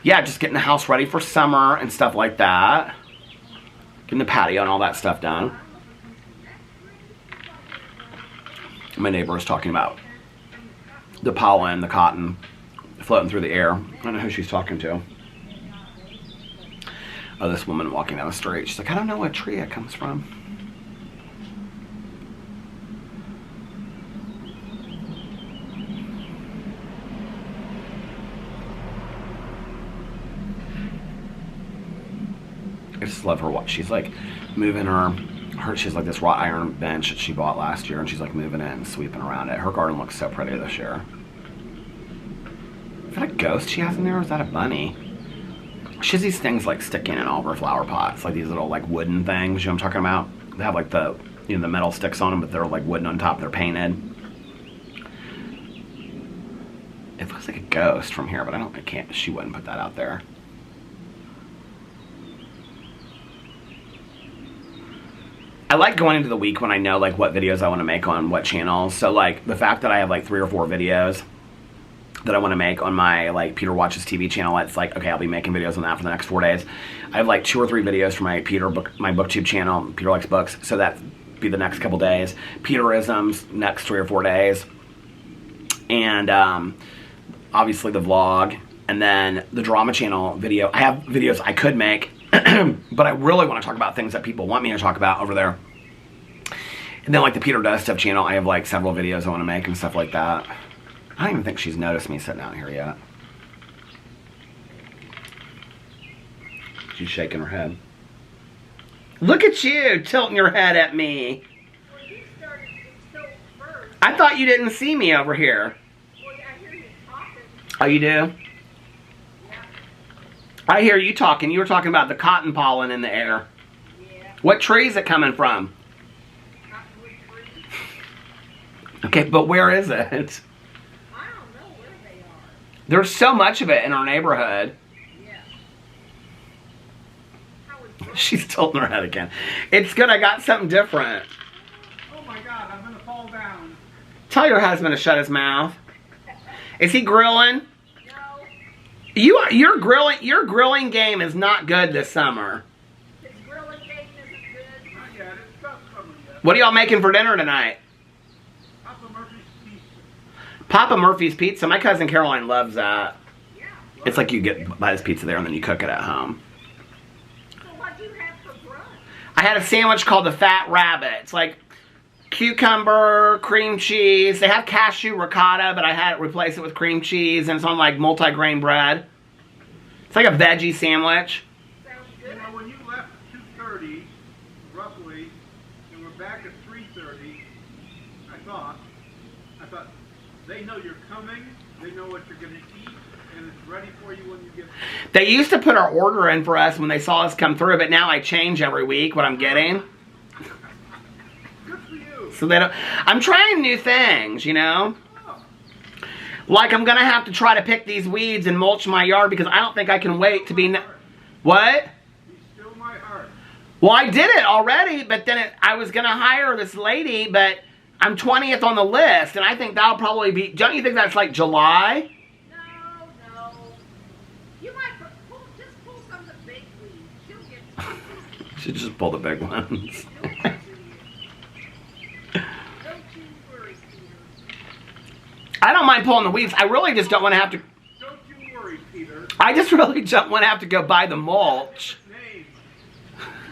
Yeah, just getting the house ready for summer and stuff like that. Getting the patio and all that stuff done. My neighbor is talking about the pollen, the cotton floating through the air. I don't know who she's talking to. Oh, this woman walking down the street. She's like, I don't know what tree it comes from. I just love her watch. She's like moving she's like this wrought iron bench that she bought last year, and she's like moving it and sweeping around it. Her garden looks so pretty this year. Is that a ghost she has in there, or is that a bunny? She has these things like sticking in all of her flower pots, like these little like wooden things, you know what I'm talking about? They have like the, you know, the metal sticks on them, but they're like wooden on top, they're painted. It looks like a ghost from here, but she wouldn't put that out there. I like going into the week when I know like what videos I want to make on what channels. So like the fact that I have like 3 or 4 videos that I want to make on my like Peter Watches TV channel, it's like, okay, I'll be making videos on that for the next 4 days. I have like 2 or 3 videos for my booktube channel, Peter Likes Books, so that'd be the next couple days. Peterisms, next 3 or 4 days. And obviously the vlog, and then the drama channel video. I have videos I could make, but I really want to talk about things that people want me to talk about over there. And then like the Peter Does Stuff channel, I have like several videos I want to make and stuff like that. I don't even think she's noticed me sitting out here yet. She's shaking her head. Look at you, tilting your head at me. Well, you started to tilt first. I thought you didn't see me over here. Oh, you do? I hear you talking. You were talking about the cotton pollen in the air. Yeah. What tree is it coming from? Cottonwood tree. Okay, but where is it? I don't know where they are. There's so much of it in our neighborhood. Yeah. How is Brunch? She's tilting her head again. It's good. I got something different. Oh my God, I'm gonna fall down. Tell your husband to shut his mouth. Is he grilling? No. Your grilling game is not good this summer. His grilling game isn't good. Not yet, it's not coming yet. What are y'all making for dinner tonight? Papa Murphy's pizza. Papa Murphy's Pizza. My cousin Caroline loves that. Yeah. It's like you buy this pizza there and then you cook it at home. So what'd you have for brunch? I had a sandwich called the Fat Rabbit. It's like cucumber, cream cheese. They have cashew ricotta, but I had to replace it with cream cheese, and it's on like multi-grain bread. It's like a veggie sandwich. Sounds You good. know, when you left at 2:30, roughly, and we're back at 3:30, I thought, they know you're coming, they know what you're gonna eat, and it's ready for you when you get there. They used to put our order in for us when they saw us come through, but now I change every week what I'm getting. Good for you. So they don't. I'm trying new things, you know? Oh, Like I'm gonna have to try to pick these weeds and mulch my yard because I don't think I can wait to be. What? be still my heart. Well, I did it already, but then I was gonna hire this lady, but I'm 20th on the list, and I think that'll probably be. Don't you think that's like July? No. You might just pull some of the big weeds. She'll get to you. Should just pull the big ones. She'll get to you. Don't you worry, Peter. I don't mind pulling the weeds. I really just don't want to have to. Don't you worry, Peter. I just really don't want to have to go buy the mulch.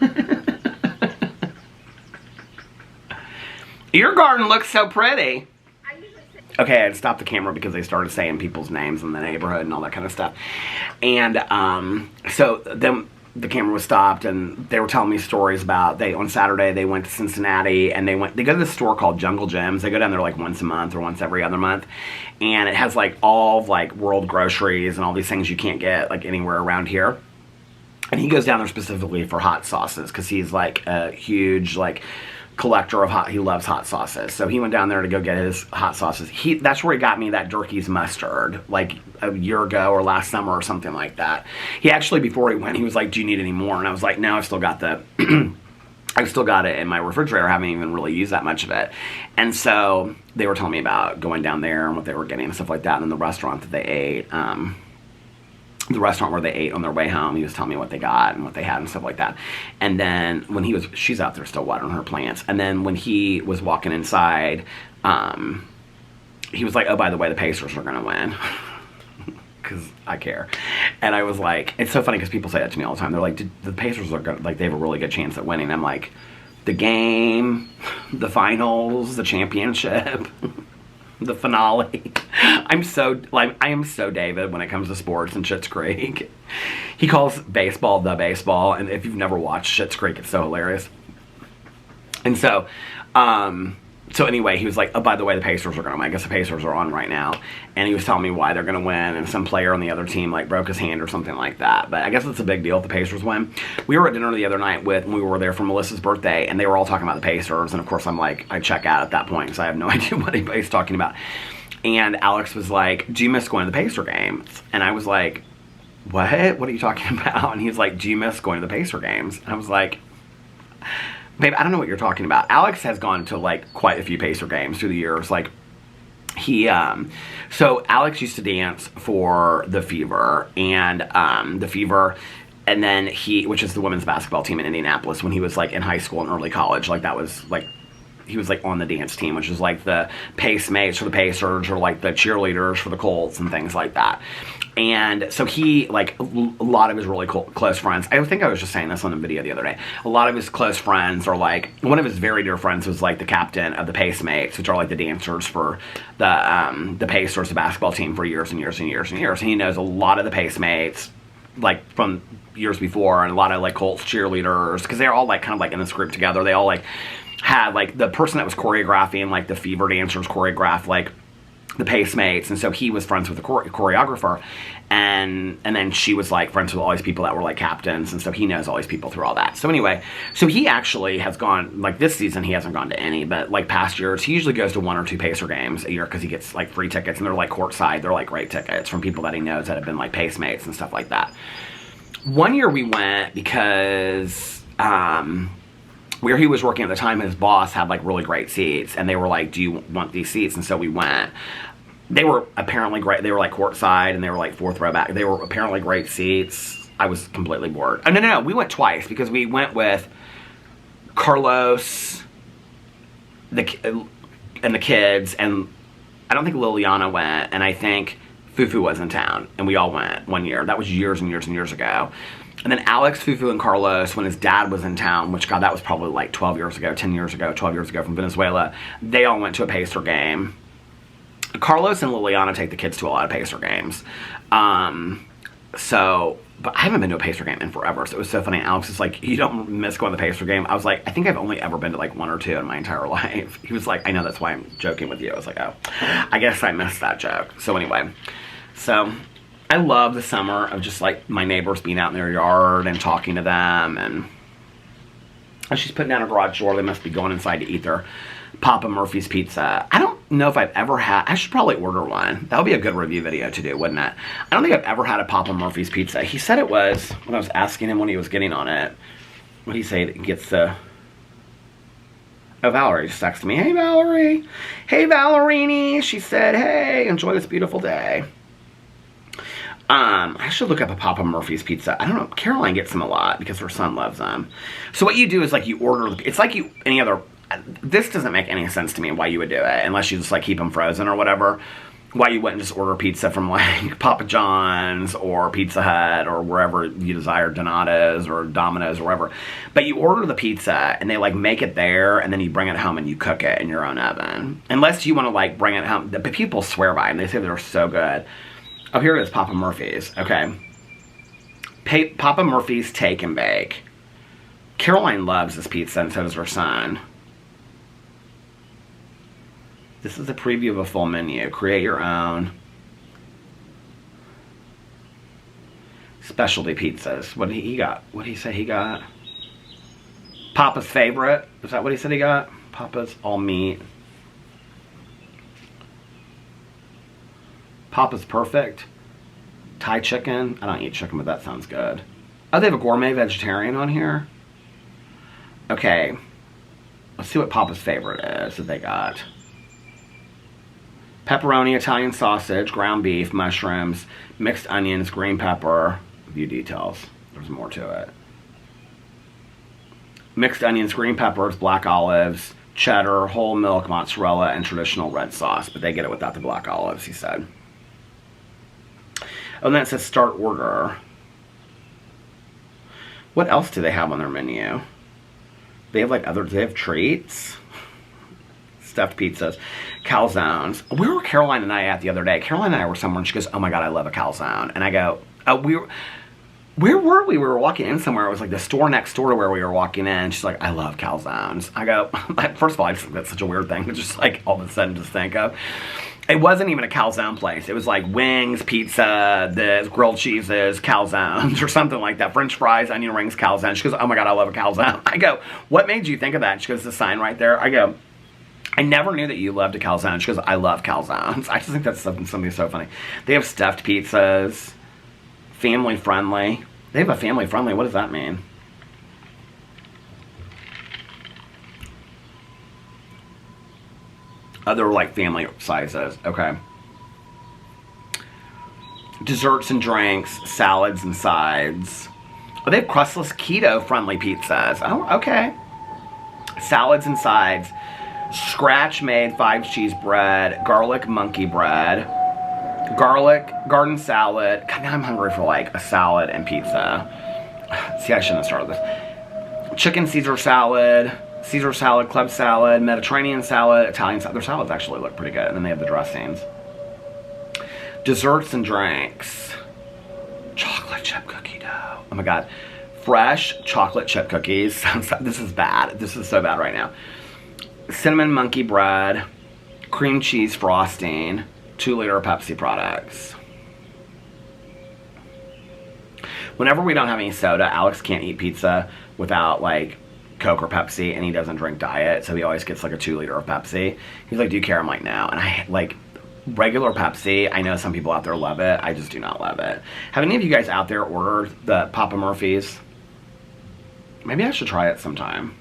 Name. Your garden looks so pretty. I usually say, Okay, I had to stop the camera because they started saying people's names in the neighborhood and all that kind of stuff. And so then the camera was stopped, and they were telling me stories about on Saturday they went to Cincinnati, and they go to this store called Jungle Gyms. They go down there like once a month or once every other month, and it has like all of like world groceries and all these things you can't get like anywhere around here. And he goes down there specifically for hot sauces because he's like a huge like collector of he loves hot sauces. So he went down there to go get his hot sauces. That's where he got me that Durkee's mustard like a year ago or last summer or something like that. He actually, before he went, he was like, do you need any more? And I was like, no, I've still got I've still got it in my refrigerator. I haven't even really used that much of it. And so they were telling me about going down there and what they were getting and stuff like that. And then the restaurant that they ate, the restaurant where they ate on their way home, he was telling me what they got and what they had and stuff like that. And then when she's out there still watering her plants. And then when he was walking inside, he was like, oh, by the way, the Pacers are going to win. Because I care. And I was like, it's so funny because people say that to me all the time. They're like, the Pacers are going to, like, they have a really good chance at winning. I'm like, the game, the finals, the championship. The finale. I am so David when it comes to sports and Schitt's Creek. He calls baseball the baseball, and if you've never watched Schitt's Creek, it's so hilarious. And so, so anyway, he was like, oh, by the way, the Pacers are going to win. I guess the Pacers are on right now. And he was telling me why they're going to win, and some player on the other team like broke his hand or something like that. But I guess it's a big deal if the Pacers win. We were at dinner the other night when we were there for Melissa's birthday, and they were all talking about the Pacers. And of course, I'm like, I check out at that point because I have no idea what anybody's talking about. And Alex was like, do you miss going to the Pacer games? And I was like, what? What are you talking about? And he's like, do you miss going to the Pacer games? And I was like, babe, I don't know what you're talking about. Alex has gone to like quite a few Pacer games through the years. Like so Alex used to dance for the Fever and then which is the women's basketball team in Indianapolis, when he was like in high school and early college. Like that was like, he was like on the dance team, which is like the Pacemates for the Pacers or like the cheerleaders for the Colts and things like that. And so he, like, a lot of his really close friends, I think I was just saying this on a video the other day, a lot of his close friends are like, one of his very dear friends was like the captain of the Pacemates, which are like the dancers for the Pacers, the basketball team, for years and years and years and years. And he knows a lot of the Pacemates, like from years before, and a lot of like Colts cheerleaders, because they're all like kind of like in this group together. They all like had like the person that was choreographing like the Fever dancers choreographed like the Pacemates, and so he was friends with the choreographer, and then she was like friends with all these people that were like captains, and so he knows all these people through all that. So anyway, so he actually has gone, like this season he hasn't gone to any, but like past years he usually goes to 1 or 2 Pacer games a year because he gets like free tickets, and they're like courtside, they're like great tickets from people that he knows that have been like Pacemates and stuff like that. One year we went because where he was working at the time, his boss had like really great seats, and they were like, do you want these seats? And so we went. They were apparently great. They were like courtside, and they were like 4th row back. They were apparently great seats. I was completely bored. Oh, no, we went twice because we went with Carlos and the kids, and I don't think Liliana went, and I think Fufu was in town, and we all went one year. That was years and years and years ago. And then Alex, Fufu, and Carlos, when his dad was in town, which, God, that was probably like 12 years ago, 10 years ago, 12 years ago from Venezuela, they all went to a Pacer game. Carlos and Liliana take the kids to a lot of Pacer games. But I haven't been to a Pacer game in forever, so it was so funny. Alex is like, you don't miss going to the Pacer game? I was like, I think I've only ever been to like 1 or 2 in my entire life. He was like, I know, that's why I'm joking with you. I was like, oh, I guess I missed that joke. So anyway, so I love the summer of just like my neighbors being out in their yard and talking to them, and she's putting down a garage door. They must be going inside to eat their Papa Murphy's pizza. I don't know if I've ever had, I should probably order one. That would be a good review video to do, wouldn't it? I don't think I've ever had a Papa Murphy's pizza. He said it was, when I was asking him when he was getting on it, what did he say that gets the, oh, Valerie just texted me. Hey, Valerie. Hey, Valerini. She said, hey, enjoy this beautiful day. I should look up a Papa Murphy's pizza. I don't know. Caroline gets them a lot because her son loves them. So what you do is like you order, it's like any other, this doesn't make any sense to me why you would do it unless you just like keep them frozen or whatever. Why you wouldn't just order pizza from like Papa John's or Pizza Hut or wherever you desire, Donato's or Domino's or wherever. But you order the pizza and they like make it there, and then you bring it home and you cook it in your own oven. Unless you want to like bring it home. But people swear by them. They say they're so good. Oh, here it is, Papa Murphy's. Okay. Papa Murphy's Take and Bake. Caroline loves this pizza, and so does her son. This is a preview of a full menu. Create your own. Specialty pizzas. What did he got? What did he say he got? Papa's favorite. Is that what he said he got? Papa's all meat. Papa's perfect. Thai chicken. I don't eat chicken, but that sounds good. Oh, they have a gourmet vegetarian on here. Okay. Let's see what Papa's favorite is that they got. Pepperoni, Italian sausage, ground beef, mushrooms, mixed onions, green pepper. View details. There's more to it. Mixed onions, green peppers, black olives, cheddar, whole milk, mozzarella, and traditional red sauce. But they get it without the black olives, he said. Oh, and that says start order. What else do they have on their menu? They have like other, do they have treats? Stuffed pizzas, calzones. Where were Caroline and I at the other day? Caroline and I were somewhere, and she goes, oh my God, I love a calzone. And I go, oh, where were we? We were walking in somewhere. It was like the store next door to where we were walking in. She's like, I love calzones. I go, first of all, I just think that's such a weird thing to just like all of a sudden just think of. It wasn't even a calzone place. It was like wings, pizza, the grilled cheeses, calzones, or something like that. French fries, onion rings, calzone. She goes, oh my God, I love a calzone. I go, what made you think of that? She goes, the sign right there. I go, I never knew that you loved a calzone. She goes, I love calzones. I just think that's something so funny. They have stuffed pizzas, family friendly. They have a family friendly. What does that mean? Other like family sizes. Okay. Desserts and drinks, salads and sides. Oh, they have crustless keto friendly pizzas. Oh, okay. Salads and sides. Scratch made 5 cheese bread, garlic monkey bread, garlic garden salad. God, now I'm hungry for like a salad and pizza. See, I shouldn't have started this. Chicken Caesar salad, club salad, Mediterranean salad, Italian salad. Their salads actually look pretty good. And then they have the dressings. Desserts and drinks. Chocolate chip cookie dough. Oh my God. Fresh chocolate chip cookies. This is bad. This is so bad right now. Cinnamon monkey bread, cream cheese frosting, 2-liter Pepsi products. Whenever we don't have any soda, Alex can't eat pizza without like Coke or Pepsi, and he doesn't drink diet, so he always gets like a 2-liter of Pepsi. He's like, do you care? I'm like, no. And I like regular Pepsi. I know some people out there love it. I just do not love it. Have any of you guys out there ordered the Papa Murphy's? Maybe I should try it sometime.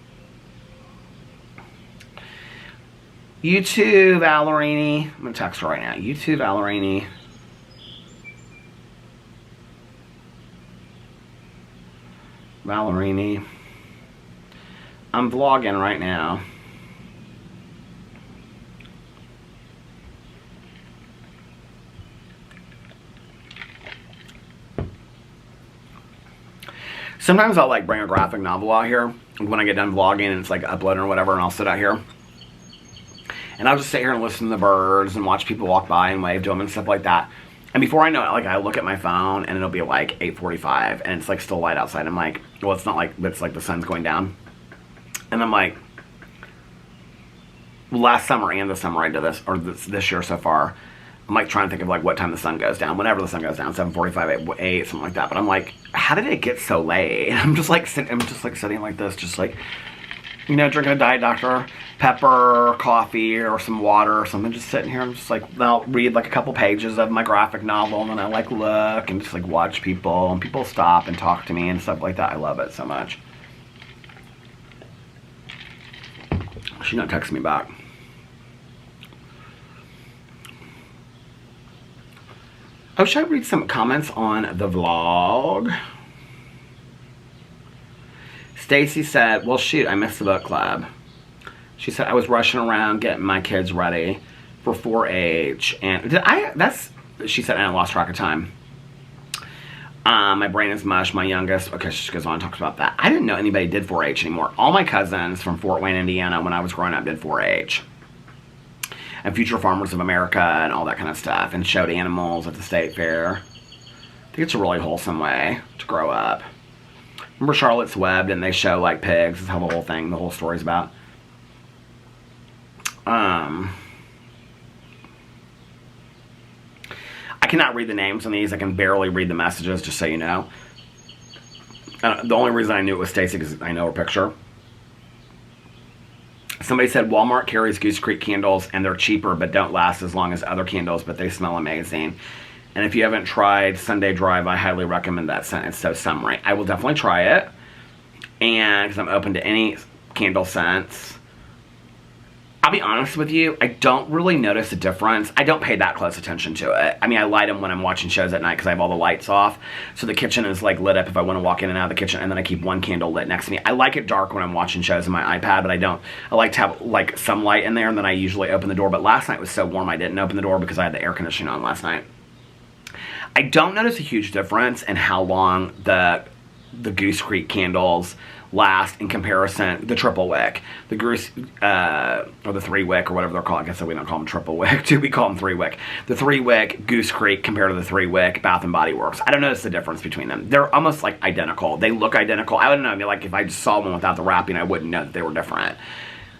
You too, Valerini. I'm gonna text her right now. You too, Valerini. Valerini. I'm vlogging right now. Sometimes I'll like bring a graphic novel out here when I get done vlogging and it's like uploading or whatever, and I'll sit out here. And I'll just sit here and listen to the birds and watch people walk by and wave to them and stuff like that. And before I know it, like I look at my phone and it'll be like 8:45 and it's like still light outside. I'm like, well, it's not like, it's like the sun's going down. And I'm like, last summer and this summer I did this, or this year so far, I'm like trying to think of like what time the sun goes down. Whenever the sun goes down, 7:45, 8, something like that. But I'm like, how did it get so late? And I'm just like sitting like this, just like, you know, drinking a Diet Dr. Pepper, coffee, or some water or something. Just sitting here. I'm just like, I'll read like a couple pages of my graphic novel, and then I like look and just like watch people, and people stop and talk to me and stuff like that. I love it so much. She's not texting me back. Oh, should I read some comments on the vlog? Stacy said, well, shoot, I missed the book club. She said, I was rushing around getting my kids ready for 4-H. And she said, and I lost track of time. My brain is mush, my youngest. Okay, she goes on and talks about that. I didn't know anybody did 4-H anymore. All my cousins from Fort Wayne, Indiana, when I was growing up, did 4-H. And Future Farmers of America and all that kind of stuff. And showed animals at the state fair. I think it's a really wholesome way to grow up. Remember Charlotte's Web, and they show like pigs. That's how the whole story's about. I cannot read the names on these. I can barely read the messages, just so you know. The only reason I knew it was Stacy because I know her picture. Somebody said Walmart carries Goose Creek candles, and they're cheaper but don't last as long as other candles, but they smell amazing. And if you haven't tried Sunday Drive, I highly recommend that scent. It's so summery. I will definitely try it, and because I'm open to any candle scents. I'll be honest with you, I don't really notice a difference. I don't pay that close attention to it. I mean, I light them when I'm watching shows at night because I have all the lights off. So the kitchen is like lit up if I want to walk in and out of the kitchen, and then I keep one candle lit next to me. I like it dark when I'm watching shows on my iPad, but I like to have like some light in there, and then I usually open the door. But last night was so warm I didn't open the door because I had the air conditioning on last night. I don't notice a huge difference in how long the Goose Creek candles last in comparison. The triple wick, the Goose, or the 3-wick, or whatever they're called. I guess we don't call them triple wick too. We call them 3-wick. The 3-wick Goose Creek compared to the 3-wick Bath and Body Works. I don't notice the difference between them. They're almost like identical. They look identical. I don't know. I mean, like if I just saw one without the wrapping, I wouldn't know that they were different.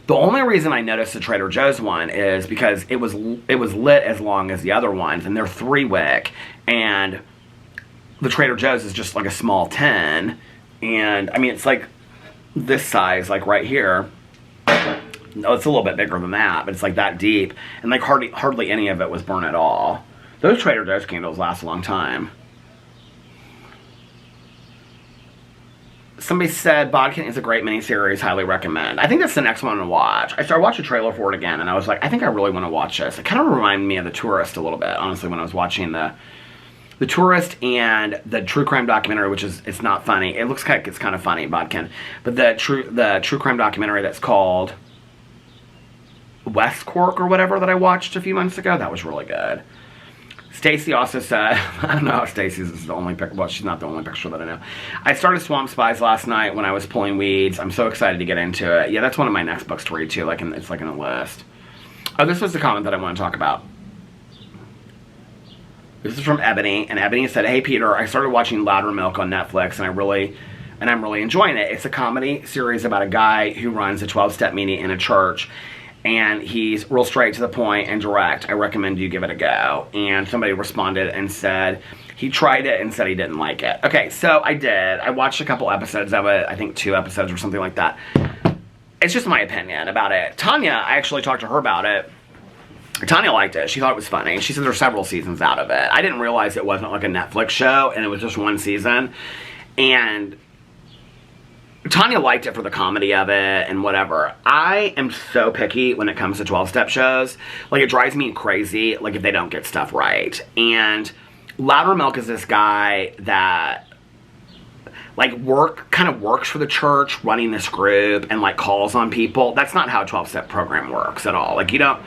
The only reason I noticed the Trader Joe's one is because it was lit as long as the other ones, and they're 3-wick, and the Trader Joe's is just like a small tin, and I mean it's like this size, like right here. No, it's a little bit bigger than that, but it's like that deep, and like hardly any of it was burnt at all. Those Trader Joe's candles last a long time. Somebody said Bodkin is a great miniseries, highly recommend. I think that's the next one to watch. I started watching a trailer for it again, and I was like, I think I really want to watch this. It kind of reminded me of The Tourist a little bit, honestly, when I was watching The Tourist and the true crime documentary, which is, it's not funny. It looks like it's kind of funny, Bodkin. But the true crime documentary that's called West Cork or whatever that I watched a few months ago, that was really good. Stacy also said, I don't know how Stacy's is the only picture, well, she's not the only picture that I know. I started Swamp Spies last night when I was pulling weeds. I'm so excited to get into it. Yeah, that's one of my next books to read too, it's like in a list. Oh, this was the comment that I want to talk about. This is from Ebony, and Ebony said, hey Peter, I started watching Loudermilk on Netflix, and I'm really enjoying it. It's a comedy series about a guy who runs a 12-step meeting in a church. and he's real straight to the point and direct. I recommend you give it a go. And somebody responded and said he tried it and said he didn't like it. Okay, so I did. I watched a couple episodes of it. I think 2 episodes or something like that. It's just my opinion about it. Tanya, I actually talked to her about it. Tanya liked it. She thought it was funny. She said there's several seasons out of it. I didn't realize it wasn't like a Netflix show and it was just 1 season. And Tanya liked it for the comedy of it and whatever. I am so picky when it comes to 12-step shows. Like, it drives me crazy, like, if they don't get stuff right. And Loudermilk is this guy that, like, kind of works for the church, running this group, and, like, calls on people. That's not how a 12-step program works at all. Like, you don't...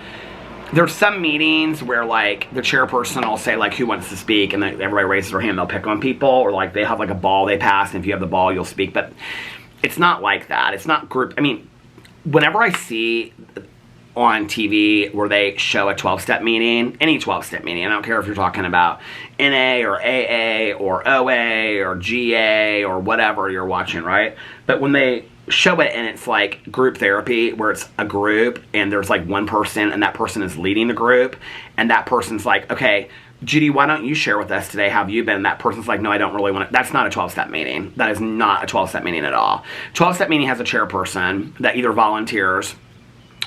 There's some meetings where, like, the chairperson will say, like, who wants to speak, and then everybody raises their hand, they'll pick on people, or, like, they have, like, a ball they pass, and if you have the ball, you'll speak. But it's not like that. It's not group... I mean, whenever I see on TV where they show a 12-step meeting, any 12-step meeting, I don't care if you're talking about NA or AA or OA or GA or whatever you're watching, right? But when they show it and it's like group therapy where it's a group and there's like one person and that person is leading the group and that person's like, okay, Judy, why don't you share with us today? How have you been? And that person's like, no, I don't really want to. That's not a 12-step meeting. That is not a 12-step meeting at all. 12-step meeting has a chairperson that either volunteers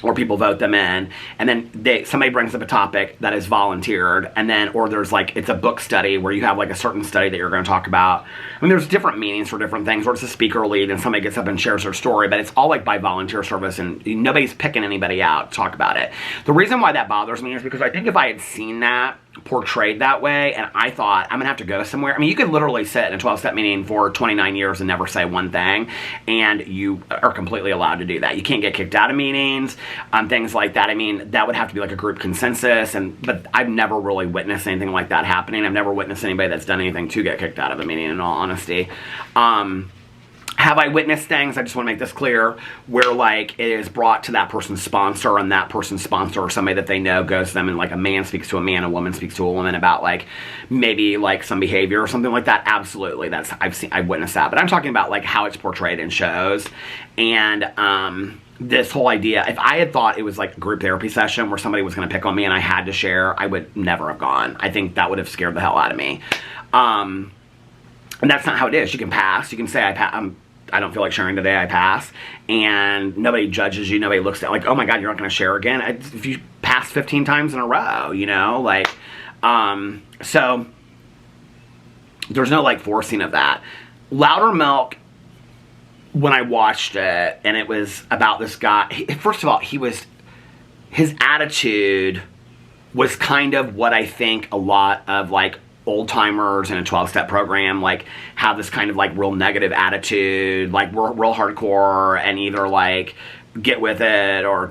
or people vote them in, and then somebody brings up a topic that is volunteered, and then, or there's like, it's a book study where you have like a certain study that you're going to talk about. I mean, there's different meetings for different things, or it's a speaker lead and somebody gets up and shares their story, but it's all like by volunteer service, and nobody's picking anybody out to talk about it. The reason why that bothers me is because I think if I had seen that portrayed that way, and I thought, I'm going to have to go somewhere. I mean, you could literally sit in a 12-step meeting for 29 years and never say one thing, and you are completely allowed to do that. You can't get kicked out of meetings, things like that. I mean, that would have to be like a group consensus, but I've never really witnessed anything like that happening. I've never witnessed anybody that's done anything to get kicked out of a meeting, in all honesty. Have I witnessed things, I just want to make this clear, where like it is brought to that person's sponsor, and that person's sponsor or somebody that they know goes to them, and like a man speaks to a man, a woman speaks to a woman about like maybe like some behavior or something like that? Absolutely. I've witnessed that. But I'm talking about like how it's portrayed in shows. And this whole idea, if I had thought it was like a group therapy session where somebody was going to pick on me and I had to share, I would never have gone. I think that would have scared the hell out of me. And that's not how it is. You can pass. You can say, I don't feel like sharing today, I pass. And nobody judges you. Nobody looks at like, oh my God, you're not going to share again. If you pass 15 times in a row, you know, like, so there's no like forcing of that. Loudermilk, when I watched it, and it was about this guy, first of all, his attitude was kind of what I think a lot of like old-timers in a 12-step program like have, this kind of like real negative attitude, like real hardcore, and either like get with it or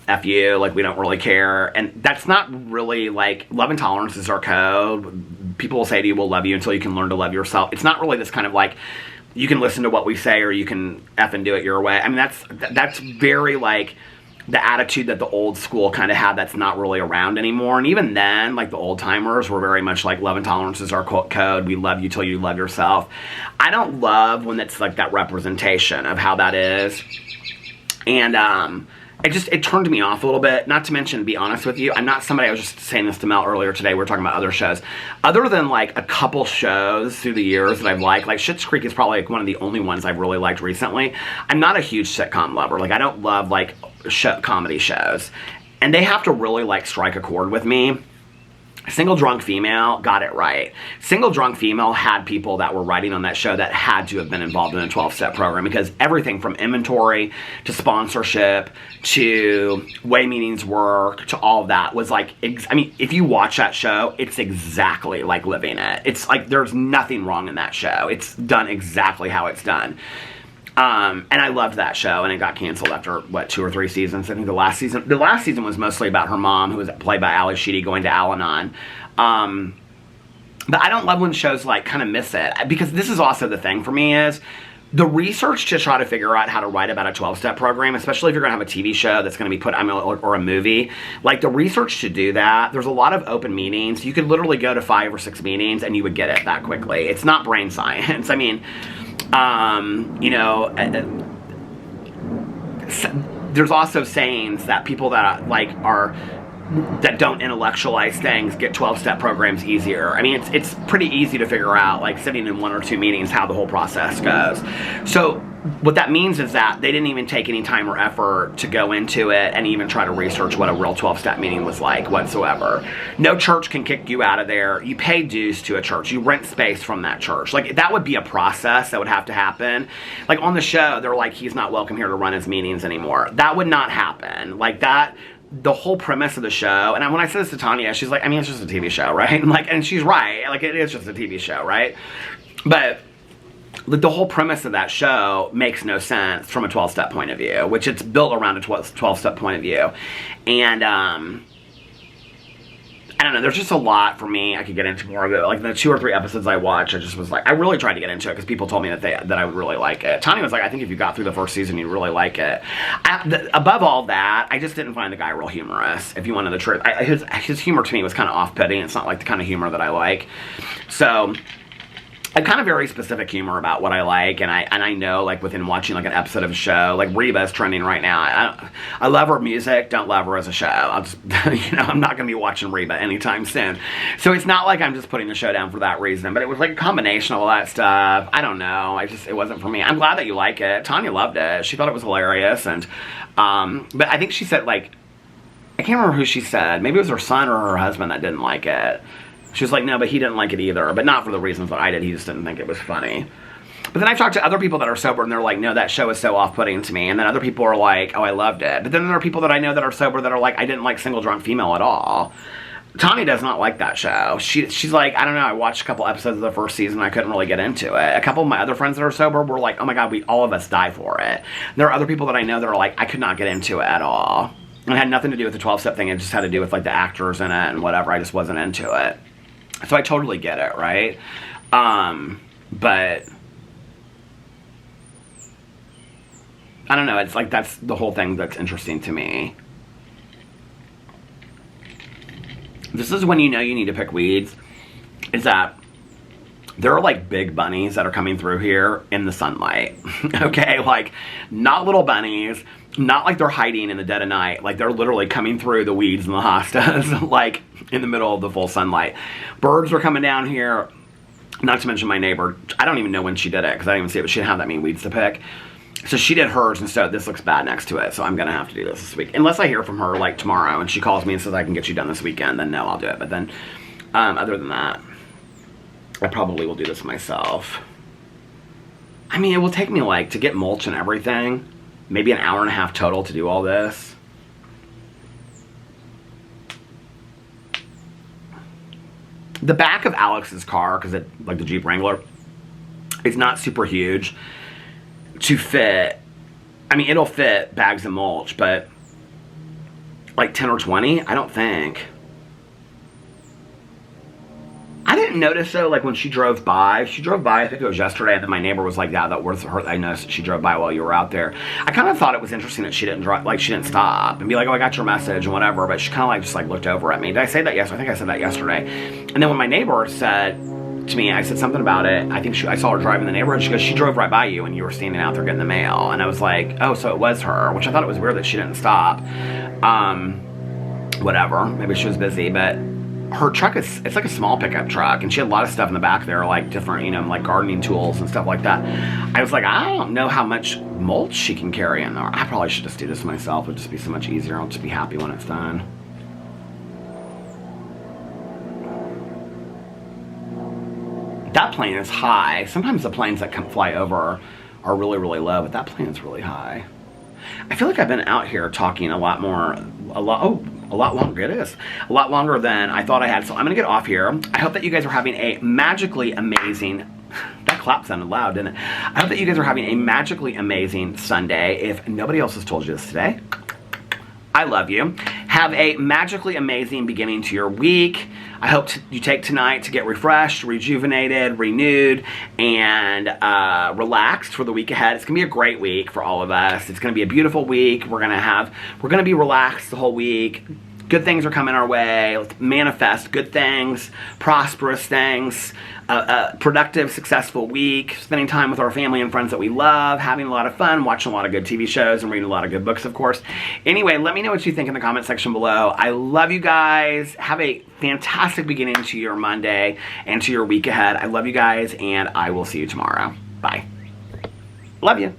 F you, like we don't really care. And that's not really like, love and tolerance is our code. People will say to you, we'll love you until you can learn to love yourself. It's not really this kind of like, you can listen to what we say or you can F and do it your way. I mean, that's very like the attitude that the old school kind of had, that's not really around anymore. And even then, like the old timers were very much like, love and tolerance is our code. We love you till you love yourself. I don't love when it's like that representation of how that is. And it turned me off a little bit. Not to mention, to be honest with you, I'm not somebody, I was just saying this to Mel earlier today, we were talking about other shows. Other than like a couple shows through the years that I've liked, like Schitt's Creek is probably like one of the only ones I've really liked recently. I'm not a huge sitcom lover. Like I don't love like comedy shows. And they have to really like strike a chord with me. Single Drunk Female got it right. Single Drunk Female had people that were writing on that show that had to have been involved in a 12-step program, because everything from inventory to sponsorship to way meetings work to all of that was like, I mean, if you watch that show, it's exactly like living it. It's like there's nothing wrong in that show. It's done exactly how it's done. And I loved that show, and it got canceled after, what, 2 or 3 seasons. I think the last season was mostly about her mom, who was played by Ali Sheedy, going to Al-Anon. But I don't love when shows, like, kind of miss it, because this is also the thing for me is, the research to try to figure out how to write about a 12-step program, especially if you're going to have a TV show that's going to be put, or a movie, like the research to do that, there's a lot of open meetings. You could literally go to 5 or 6 meetings and you would get it that quickly. It's not brain science. I mean, you know, there's also sayings that people that that don't intellectualize things get 12-step programs easier. I mean, it's pretty easy to figure out, like sitting in 1 or 2 meetings, how the whole process goes. So what that means is that they didn't even take any time or effort to go into it and even try to research what a real 12-step meeting was like whatsoever. No church can kick you out of there. You pay dues to a church. You rent space from that church. Like, that would be a process that would have to happen. Like, on the show, they're like, he's not welcome here to run his meetings anymore. That would not happen. Like, that... The whole premise of the show, and when I said this to Tanya, she's like, I mean, it's just a TV show, right? And she's right. Like, it is just a TV show, right? But like, the whole premise of that show makes no sense from a 12-step point of view, which it's built around a 12-step point of view. And I don't know, there's just a lot for me. I could get into more of it. Like, the 2 or 3 episodes I watched, I just was like, I really tried to get into it because people told me that I would really like it. Tanya was like, I think if you got through the first season, you'd really like it. Above all that, I just didn't find the guy real humorous, if you wanted the truth. His humor to me was kind of off-putting. It's not like the kind of humor that I like. So... I have kind of very specific humor about what I like, and I know, like, within watching, like, an episode of a show, like, Reba's trending right now. I love her music, don't love her as a show. I'll just, you know, I'm not going to be watching Reba anytime soon. So it's not like I'm just putting the show down for that reason, but it was, like, a combination of all that stuff. I don't know. It wasn't for me. I'm glad that you like it. Tanya loved it. She thought it was hilarious, and, but I think she said, like, I can't remember who she said. Maybe it was her son or her husband that didn't like it. She was like, no, but he didn't like it either. But not for the reasons that I did. He just didn't think it was funny. But then I've talked to other people that are sober, and they're like, no, that show is so off-putting to me. And then other people are like, oh, I loved it. But then there are people that I know that are sober that are like, I didn't like Single Drunk Female at all. Tanya does not like that show. She's like, I don't know, I watched a couple episodes of the first season, and I couldn't really get into it. A couple of my other friends that are sober were like, oh my God, all of us die for it. There are other people that I know that are like, I could not get into it at all. And it had nothing to do with the 12-step thing. It just had to do with, like, the actors in it and whatever. I just wasn't into it. So I totally get it, right? But I don't know, it's like that's the whole thing that's interesting to me. This is when you know you need to pick weeds, is that there are, like, big bunnies that are coming through here in the sunlight. Okay, like, not little bunnies, not like they're hiding in the dead of night. Like, they're literally coming through the weeds and the hostas, like, in the middle of the full sunlight. Birds are coming down here, not to mention my neighbor. I don't even know when she did it, because I didn't even see it, but she didn't have that many weeds to pick. So she did hers, and so this looks bad next to it, so I'm going to have to do this week. Unless I hear from her, like, tomorrow, and she calls me and says I can get you done this weekend, then no, I'll do it. But then, other than that, I probably will do this myself. I mean, it will take me, like, to get mulch and everything, maybe an hour and a half total to do all this. The back of Alex's car, because it, like the Jeep Wrangler, it's not super huge to fit. I mean, it'll fit bags of mulch, but like 10 or 20, I don't think. I didn't notice, though, like, when she drove by, I think it was yesterday, and then my neighbor was like, yeah, that was her. I noticed that she drove by while you were out there. I kind of thought it was interesting that she didn't drive, like, she didn't stop and be like, oh, I got your message and whatever, but she kind of, like, just, like, looked over at me. Did I say that yesterday? I think I said that yesterday. And then when my neighbor said to me, I said something about it, I think I saw her driving in the neighborhood, she goes, she drove right by you and you were standing out there getting the mail. And I was like, oh, so it was her, which I thought it was weird that she didn't stop. Whatever, maybe she was busy, but her truck it's like a small pickup truck, and she had a lot of stuff in the back there, like different, you know, like gardening tools and stuff like that. I was like, I don't know how much mulch she can carry in there. I probably should just do this myself. It would just be so much easier. I'll just be happy when it's done. That plane is high. Sometimes the planes that come fly over are really, really low, but that plane is really high. I feel like I've been out here talking a lot longer. It is a lot longer than I thought I had. So I'm gonna get off here. I hope that you guys are having a magically amazing, that clap sounded loud, didn't it? I hope that you guys are having a magically amazing Sunday. If nobody else has told you this today, I love you. Have a magically amazing beginning to your week. I hope you take tonight to get refreshed, rejuvenated, renewed, and relaxed for the week ahead. It's gonna be a great week for all of us. It's gonna be a beautiful week. We're gonna be relaxed the whole week. Good things are coming our way. Let's manifest good things, prosperous things, productive, successful week, spending time with our family and friends that we love, having a lot of fun, watching a lot of good TV shows, and reading a lot of good books, of course. Anyway, let me know what you think in the comment section below. I love you guys. Have a fantastic beginning to your Monday and to your week ahead. I love you guys, and I will see you tomorrow. Bye. Love you.